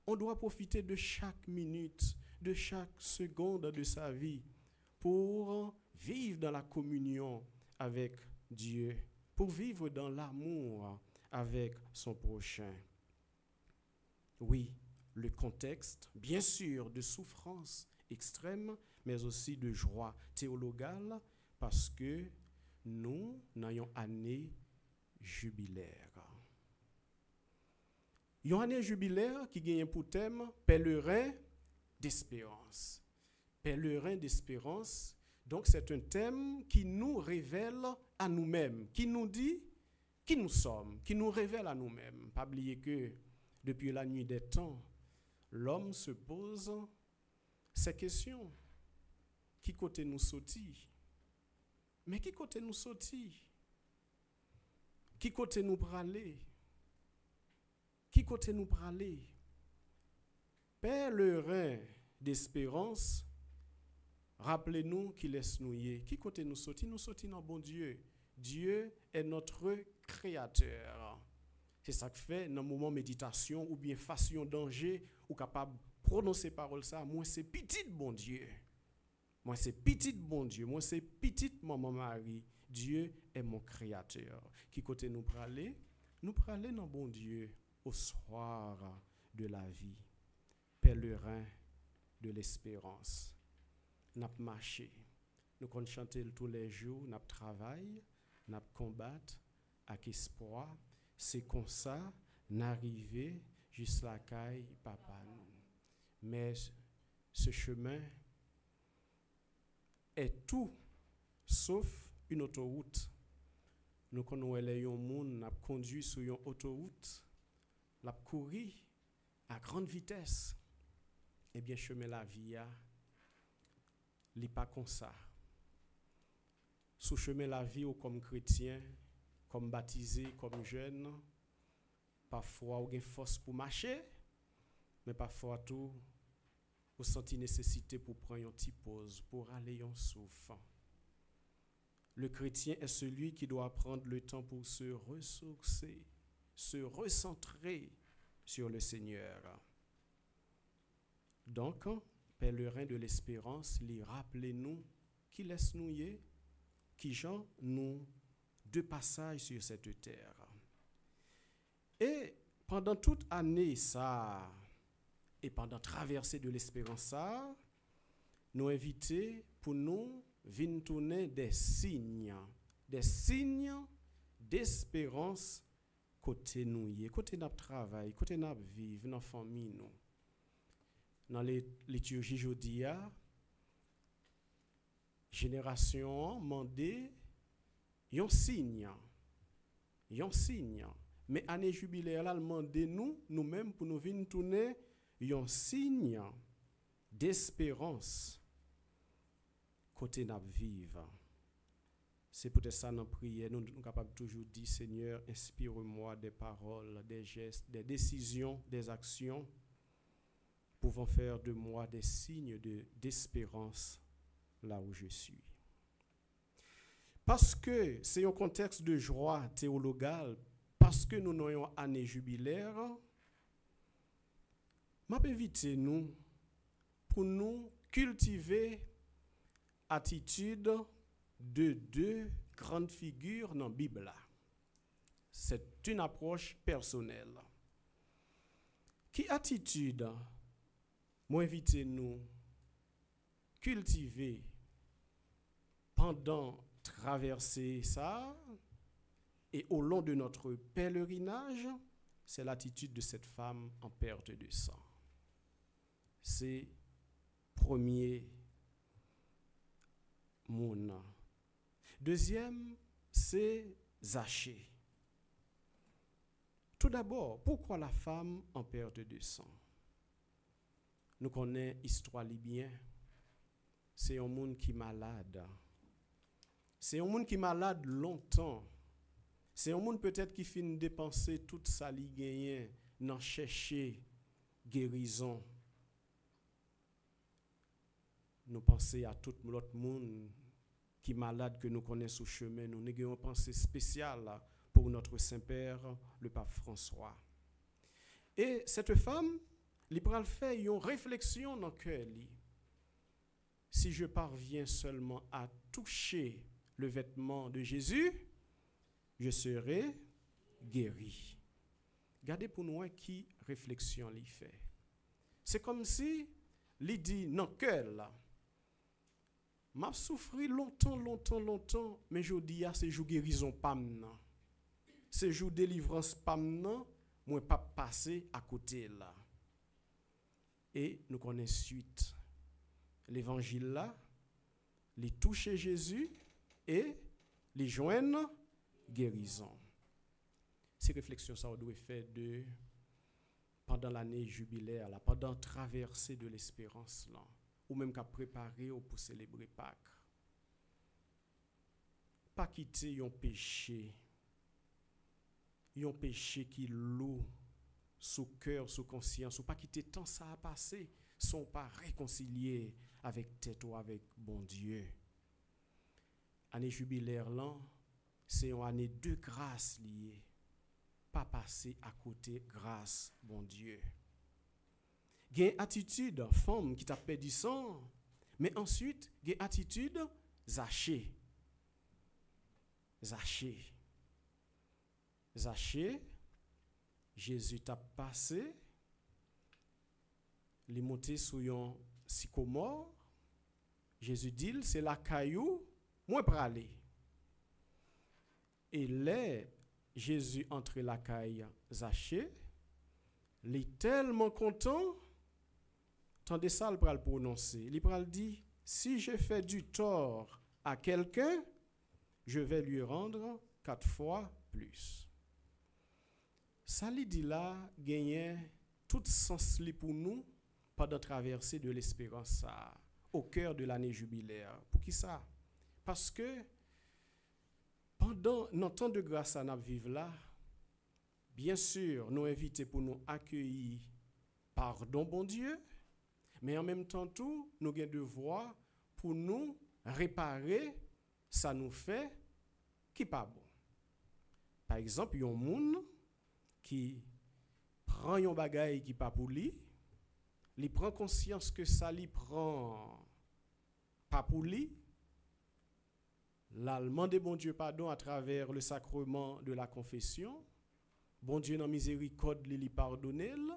On doit profiter de chaque minute, de chaque seconde de sa vie pour vivre dans la communion avec Dieu, pour vivre dans l'amour avec son prochain. Oui, le contexte, bien sûr, de souffrance extrême, mais aussi de joie théologale, parce que nous n'ayons année jubilaire. Une année jubilaire qui gagne pour thème pèlerin d'espérance. Pèlerin d'espérance, donc c'est un thème qui nous révèle à nous-mêmes, qui nous dit qui nous sommes, qui nous révèle à nous-mêmes. Pas oublier que depuis la nuit des temps, l'homme se pose ces questions. Qui côté nous sorti? Mais qui côté nous sorti? Qui côté nous praler? Qui côté nous praler? Pèlerin d'espérance, rappelez-nous qu'il laisse nous y. Qui côté nous sorti? Nous sorti dans bon Dieu. Dieu est notre créateur. C'est ça que fait dans le moment méditation ou bien face à un danger ou capable de prononcer parole ça. Moi c'est petit bon Dieu. Moi c'est petit bon Dieu. Moi c'est petite maman Marie. Dieu est mon créateur. Qui côté nous praler? Nous praler dans bon Dieu. au soir de la vie, pèlerin de l'espérance. N'a marché, nous comptons chanter tous les jours, n'a travail, n'a combattre avec espoir, c'est comme ça n'arriver jusqu'à la caille papa nous. Mais ce chemin est tout sauf une autoroute. Nous connaissons un monde n'a conduit sur une autoroute, l'a couru à grande vitesse. Eh bien chemin la vie a li pas comme ça. Sous chemin la vie ou comme chrétien, comme baptisé, comme jeune, parfois ou gen force pour marcher, mais parfois tout ou senti nécessité pour prendre une petite pause, pour aller en souffle. Le chrétien est celui qui doit prendre le temps pour se ressourcer, se recentrer sur le Seigneur. Donc, pèlerin de l'espérance, lui rappelez-nous qui laisse nous y, qui Jean nous de passage sur cette terre. Et pendant toute année ça, et pendant traversée de l'espérance ça, nous invités pour nous venir tourner des signes d'espérance côté nous, côté notre travail, côté notre vie, dans la famille nous. Dans les liturgies jodia, génération mandé yon signe. Mais année jubilaire là demandé nous-mêmes pour nous venir tourner yon signe d'espérance côté n'a vivre. C'est peut-être ça dans prière nous sommes capables toujours dire Seigneur, inspire-moi des paroles, des gestes, des décisions, des actions pouvant faire de moi des signes d'espérance là où je suis. Parce que c'est un contexte de joie théologale, parce que nous avons une année jubilaire, je m'invite nous pour nous cultiver attitude de deux grandes figures dans la Bible. C'est une approche personnelle. Qui attitude moi invitez nous cultiver pendant traverser ça et au long de notre pèlerinage, c'est l'attitude de cette femme en perte de sang. C'est premier monde. Deuxième, c'est Zachée. Tout d'abord, pourquoi la femme en perte de sang? Nous connaissons l'histoire libyenne. C'est un monde qui est malade. C'est un monde qui est malade longtemps. C'est un monde peut-être qui finit de dépenser toute sa li gagne dans chercher guérison. Nous pensons à tout l'autre monde qui est malade que nous connaissons au chemin. Nous avons une pensée spéciale pour notre Saint-Père, le pape François. Et cette femme, elle peut faire une réflexion dans le cœur. Si je parviens seulement à toucher le vêtement de Jésus, je serai guéri. Regardez pour nous qui réflexion il fait. C'est comme si il dit non cœur là. M'a souffri longtemps, mais je dis à ces jours guérison pas maintenant. Ces jours délivrance pas maintenant, moi pas passer à côté là. Et nous connaissons suite. L'évangile là, les toucher Jésus et les joindre guérison. Ces réflexions ça on doit faire pendant l'année jubilaire là, pendant la traversée de l'espérance là, ou même qu'à préparer pour célébrer Pâques. Pas quitter un péché qui lourd sous cœur, sous conscience, ou pas quitter tant ça a passé, sont pas réconciliés avec tête ou avec bon Dieu. Année jubilaire là, c'est une année de grâce liée. Pas passer à côté grâce bon Dieu. Gain attitude femme qui t'a perdu sang, mais ensuite gain attitude Zachée. Jésus t'a passé, il est monté sur un sycomore. Jésus dit, c'est la caillou, moi pour aller. Et là, Jésus entre la caille Zachée, il est tellement content, tandis ça, il va le prononcer. Il va le dire, si je fais du tort à quelqu'un, je vais lui rendre 4 fois plus. Ça lui dit là, gagner tout sens pour nous pendant la traversée de l'espérance au cœur de l'année jubilaire. Pour qui ça? Parce que pendant notre temps de grâce à nous vivre là, bien sûr, nous invitons pour nous accueillir pardon, bon Dieu, mais en même temps tout, nous avons devoir pour nous réparer ça nous fait qui pas bon. Par exemple, il y a un monde qui prend un bagage qui pas pour lui, il prend conscience que ça lui prend pas pour lui, l'allemand de bon Dieu pardon à travers le sacrement de la confession, bon Dieu dans miséricorde lui pardonne,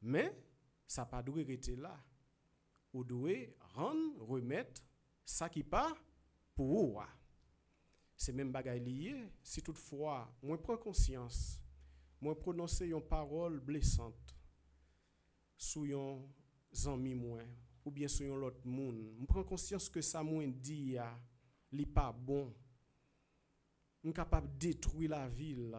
mais ça pas doit rester là. Ou doit rendre, remettre ça qui pas pour vous. C'est même bagaille lié. Si toutefois, moi prends conscience, moi prononcer une parole blessante sur un ami moi ou bien sur un autre monde, je prends conscience que ça moi dit n'est pas bon. Je suis capable de détruire la ville.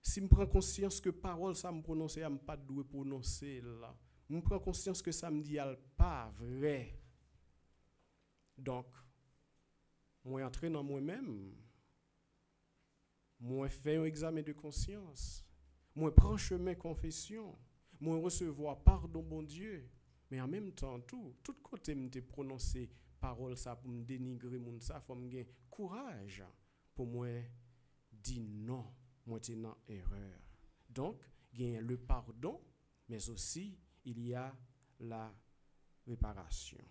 Si je prends conscience que parole ça me prononcer, je ne pas doué prononcer là. Je prends conscience que ça me dit pas vrai. Donc moi entrer dans moi-même, moi faire un examen de conscience, moi prendre chemin confession, moi recevoir pardon bon Dieu, mais en même temps tout côté me prononcer parole ça pour me dénigrer mon ça, faut me gagner courage pour moi dire non, moi t'es dans erreur. Donc il y a le pardon, mais aussi il y a la réparation.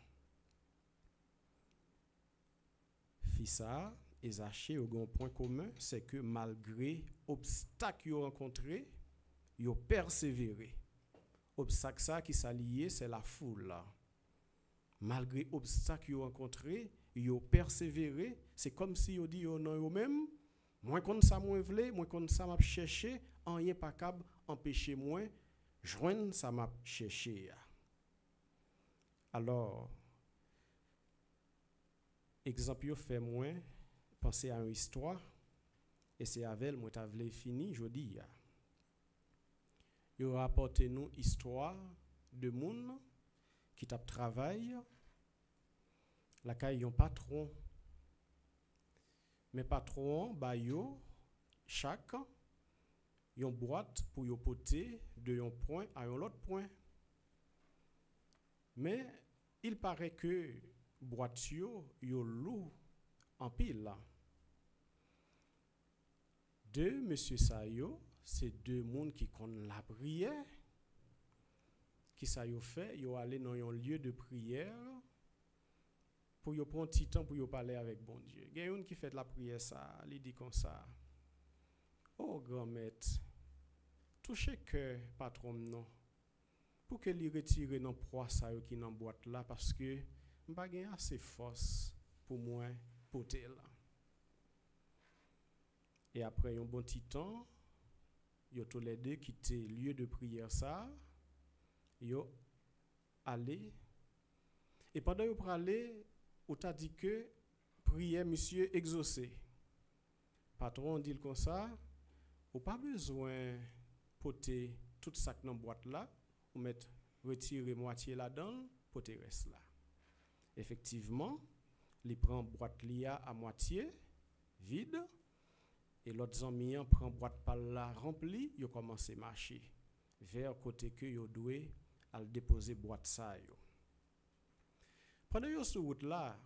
Fissa et Zachée ont un point commun, c'est que malgré obstacles qu'ils ont rencontrés, ils ont persévéré. Obstacle ça qui s'allie, c'est la foule. Malgré obstacles qu'ils ont rencontrés, ils ont persévéré. C'est comme si ils dit non eux-mêmes, moi comme ça moi vle, moi comme ça m'a cherché, rien pas capable empêcher moi joindre ça m'a cherché. Alors exemple yo fait moi penser à une histoire et c'est avec elle moi t'a vle fini jodi. Yo rapporté nous histoire de monde qui t'a travail la caille yon patron mais patron ba yo chaque yon boîte pour yo porter de yon point à yon autre point. Mais il paraît que boîte yo lourd en pile. Deux monsieur Sayo, c'est deux monde qui connaissent la prière. Qui ça yo fait, yo aller dans un lieu de prière pour yo prendre petit temps pour yo parler avec bon Dieu. Il y a une qui fait la prière ça, il dit comme ça. Oh grand maître, touchez que patron non. Pour que lui retire dans proie ça yo qui dans boîte là parce que m'pa gen assez force pour moi porter là. Et après un bon petit temps, yo tous les deux quitté lieu de prière ça, yo aller et pendant yo pour aller, on t'a dit que prière monsieur exaucé. Patron dit comme ça, ou pas besoin porter tout ça dans boîte là, ou mettre retirer moitié là-dedans, porter reste là. Effectivement, il prend boîte lia à moitié vide et l'autre ami prend boîte par là remplie, il commence à marcher vers côté que yo doué à déposer boîte ça yo. Pendant yo sur route là,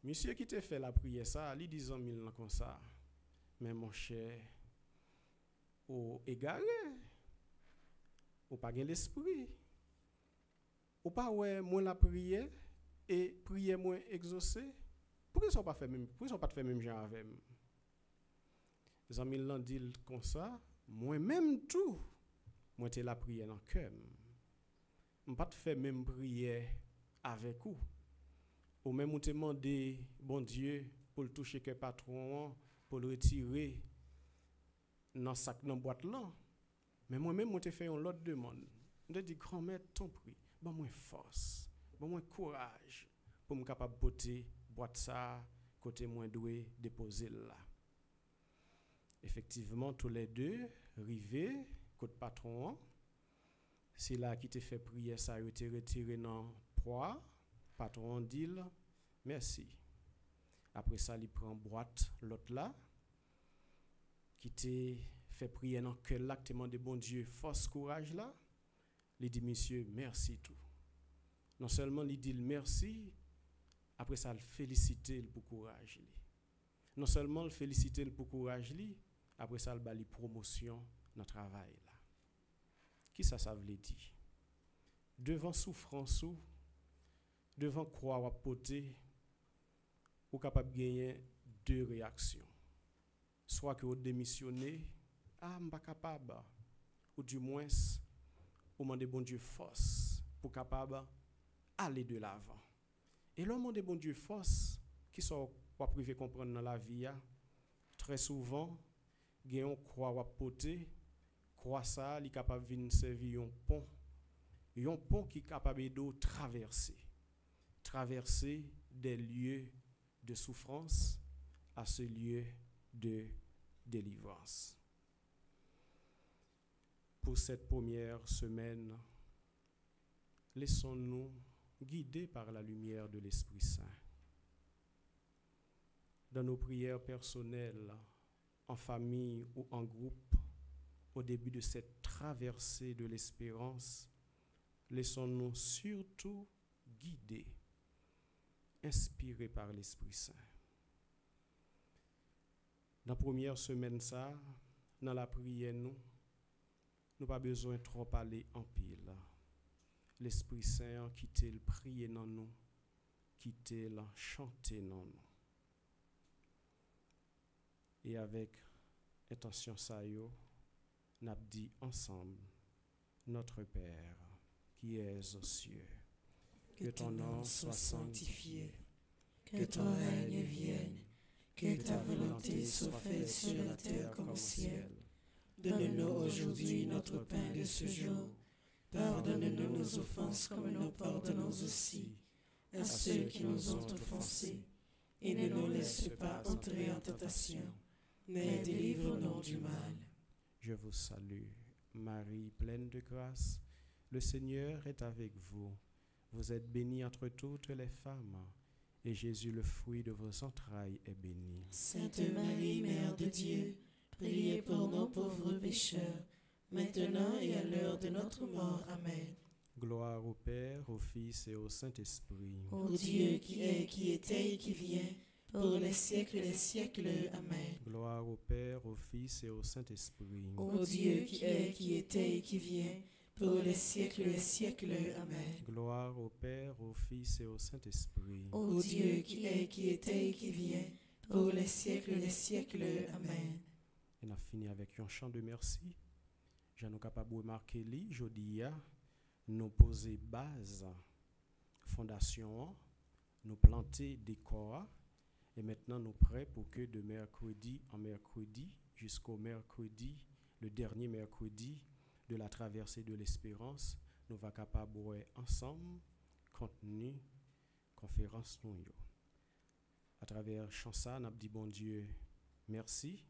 monsieur qui te fait la prière ça, lui dit en mille comme ça. Mais mon cher, ou égaré, ou pas gen l'esprit. Ou pas ouais moi la prière et prière moins exaucé. Pourquoi ça pas fait même pourquoi ça pas fait même genre avec les amis l'ont dit comme ça moi-même tout, moi te la prière dans cœur. Je pas faire même prière avec vous. Ou même ou te demander bon Dieu pour le toucher que patron pour le retirer dans sac dans boîte là. Mais moi-même moi te fait une autre demande. Je dis grand-mère ton prix, bon moi force, bon moi courage pour me capable porter boîte ça côté moins doué déposer là. Effectivement tous les deux rivés côté patron. C'est là qui te fait prier ça a été retiré dans poids. Patron dit merci. Après ça il prend boîte l'autre là qui te fait prier dans cœur là qui te demande bon Dieu force courage là. Il dit monsieur merci tout. Non seulement il dit merci, après ça il félicite pour courage li. Non seulement il félicite pour courage li, après ça il bali promotion dans travail là. Qui ça veut dire? Devant souffrance ou devant croix ou poter ou capable gagner deux réactions. Soit que vous démissionnez, m'pas capable, ou du moins ou demander bon Dieu force pour capable aller de l'avant. Et l'homme demande bon Dieu force qui sont pas privé comprendre dans la vie très souvent gagne croix ou poter croix ça li capable venir servir un pont qui capable de traverser des lieux de souffrance à ce lieu de délivrance. Pour cette première semaine, laissons-nous guider par la lumière de l'Esprit Saint. Dans nos prières personnelles, en famille ou en groupe, au début de cette traversée de l'espérance, laissons-nous surtout guider, inspirés par l'Esprit Saint. Dans la première semaine, ça, dans la prière, nous pas besoin de trop parler en pile. L'Esprit Saint qui te le prier dans nous, qui te le chanter dans nous. Et avec intention ça yo, n'a dit ensemble, notre Père qui es aux cieux, que ton nom soit sanctifié, que ton règne vienne, que ta volonté soit faite sur la terre comme au ciel. Donne-nous aujourd'hui notre pain de ce jour. Pardonne-nous nos offenses comme nous pardonnons aussi à ceux qui nous ont offensés. Et ne nous laisse pas entrer en tentation, mais délivre-nous du mal. Je vous salue, Marie, pleine de grâce. Le Seigneur est avec vous. Vous êtes bénie entre toutes les femmes, et Jésus, le fruit de vos entrailles, est béni. Sainte Marie, Mère de Dieu, priez pour nos pauvres pécheurs, maintenant et à l'heure de notre mort. Amen. Gloire au Père, au Fils et au Saint-Esprit. Ô Dieu qui est, qui était et qui vient, pour les siècles des siècles. Amen. Gloire au Père, au Fils et au Saint-Esprit. Ô Dieu qui est, qui était et qui vient, pour les siècles des siècles. Amen. Gloire au Père, au Fils et au Saint-Esprit. Ô Dieu qui est, qui était et qui vient, pour les siècles des siècles. Amen. On a fini avec un chant de merci. Je suis capable de remarquer, aujourd'hui, nous poser base, fondation, nous planter décor, et maintenant nous prêts pour que de mercredi en mercredi jusqu'au mercredi, le dernier mercredi de la traversée de l'espérance, nous va capable de ensemble contenu conférence nous. À travers chansa, nous dit bon Dieu, merci.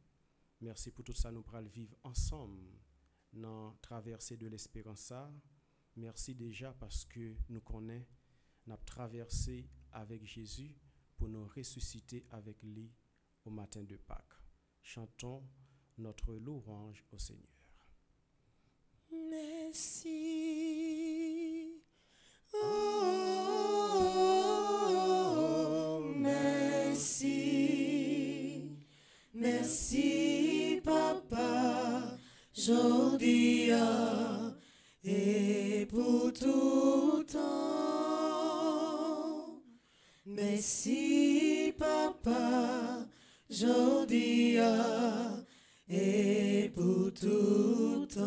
Merci pour tout ça, nous pourrons vivre ensemble dans la traversée de l'espérance. Merci déjà parce que nous connaissons, nous avons traversé avec Jésus pour nous ressusciter avec lui au matin de Pâques. Chantons notre louange au Seigneur. Merci. Oh, merci. Merci, Papa, aujourd'hui et pour tout temps. Merci, Papa, aujourd'hui et pour tout temps.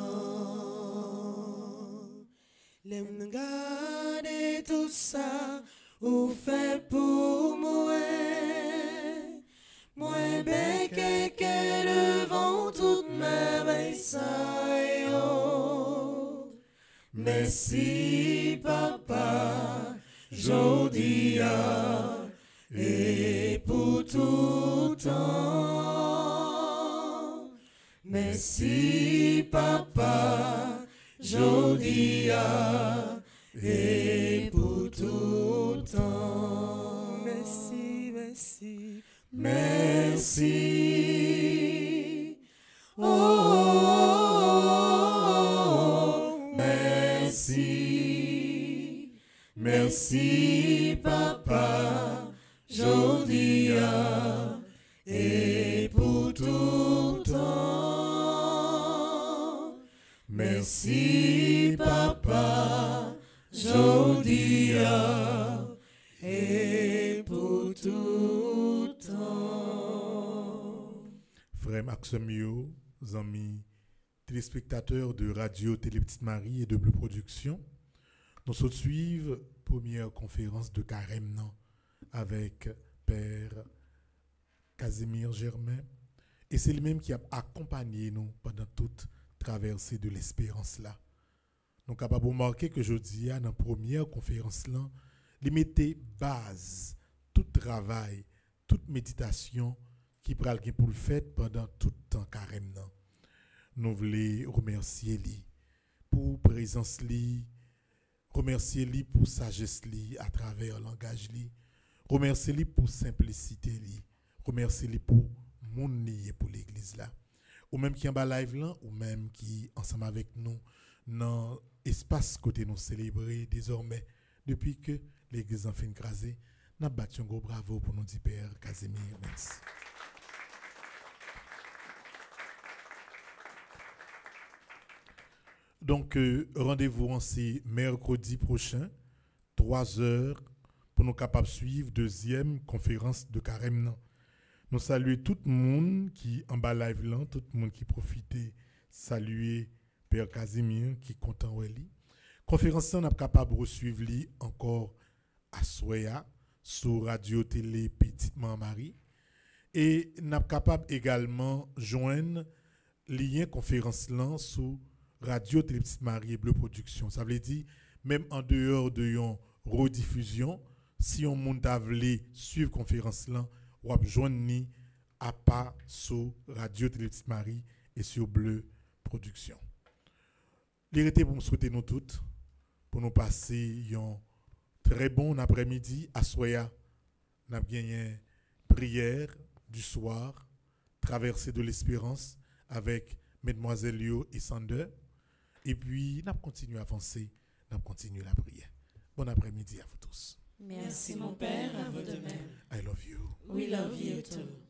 L'aime garder tout ça, ou fait pour moi. Moi, béqué que devant toute merveille ça yo. Merci, papa, jodia, et pour tout temps. Merci, papa, jodia, et pour tout temps. Merci, merci, merci. Oh, merci. Merci, papa, jodia, et pour tout temps. Merci, papa, jodia, et pour tout temps. Frère Maximio, amis téléspectateurs de Radio Télé Petite Marie et de Bleu Production, nous sommes suivre première conférence de carême avec Père Casimir Germain, et c'est lui-même qui a accompagné nous pendant toute traversée de l'espérance là. Nous sommes capables de remarquer que jeudi, dans la première conférence là, il mettait base, tout travail, toute méditation qui pral gen pour le fait pendant tout le temps carême. Nous voulons remercier lui pour présence lui, remercier lui pour sagesse lui à travers le langage lui, remercier lui pour simplicité lui, remercier lui pour mon lié pour l'église là. Ou même qui en bas live là, ou même qui ensemble avec nous dans espace côté nous célébrer désormais depuis que l'église en fin crasé, n'a battu un gros bravo pour nous dire Père Casimir. Merci. Donc, rendez-vous en ces mercredi prochain, 3h, pour nous capables de suivre deuxième conférence de carême. Nous saluons tout le monde qui en bas live là, tout le monde qui profite, saluer Père Casimir qui est content de lui. Conférence, on est capable de suivre lui encore à Soya, sur Radio Télé Petite Marie. Et nous sommes capables également de joindre lien conférence là sur Radio Télé Petite Marie et Bleu Production. Ça veut dire, même en dehors de yon rediffusion, si on monte à vle suivre conférence là, ou à joindre à pas sur Radio Télé Petite Marie et sur Bleu Production. L'hérité pour nous souhaiter nous toutes, pour nous passer un très bon après-midi à Soya. Nous avons gagné prière du soir, traversée de l'espérance avec Mesdemoiselles Lio et Sander. Et puis, nous continuons à avancer, nous continuons la prière. Bon après-midi à vous tous. Merci mon Père, à vous de même. I love you. We love you too.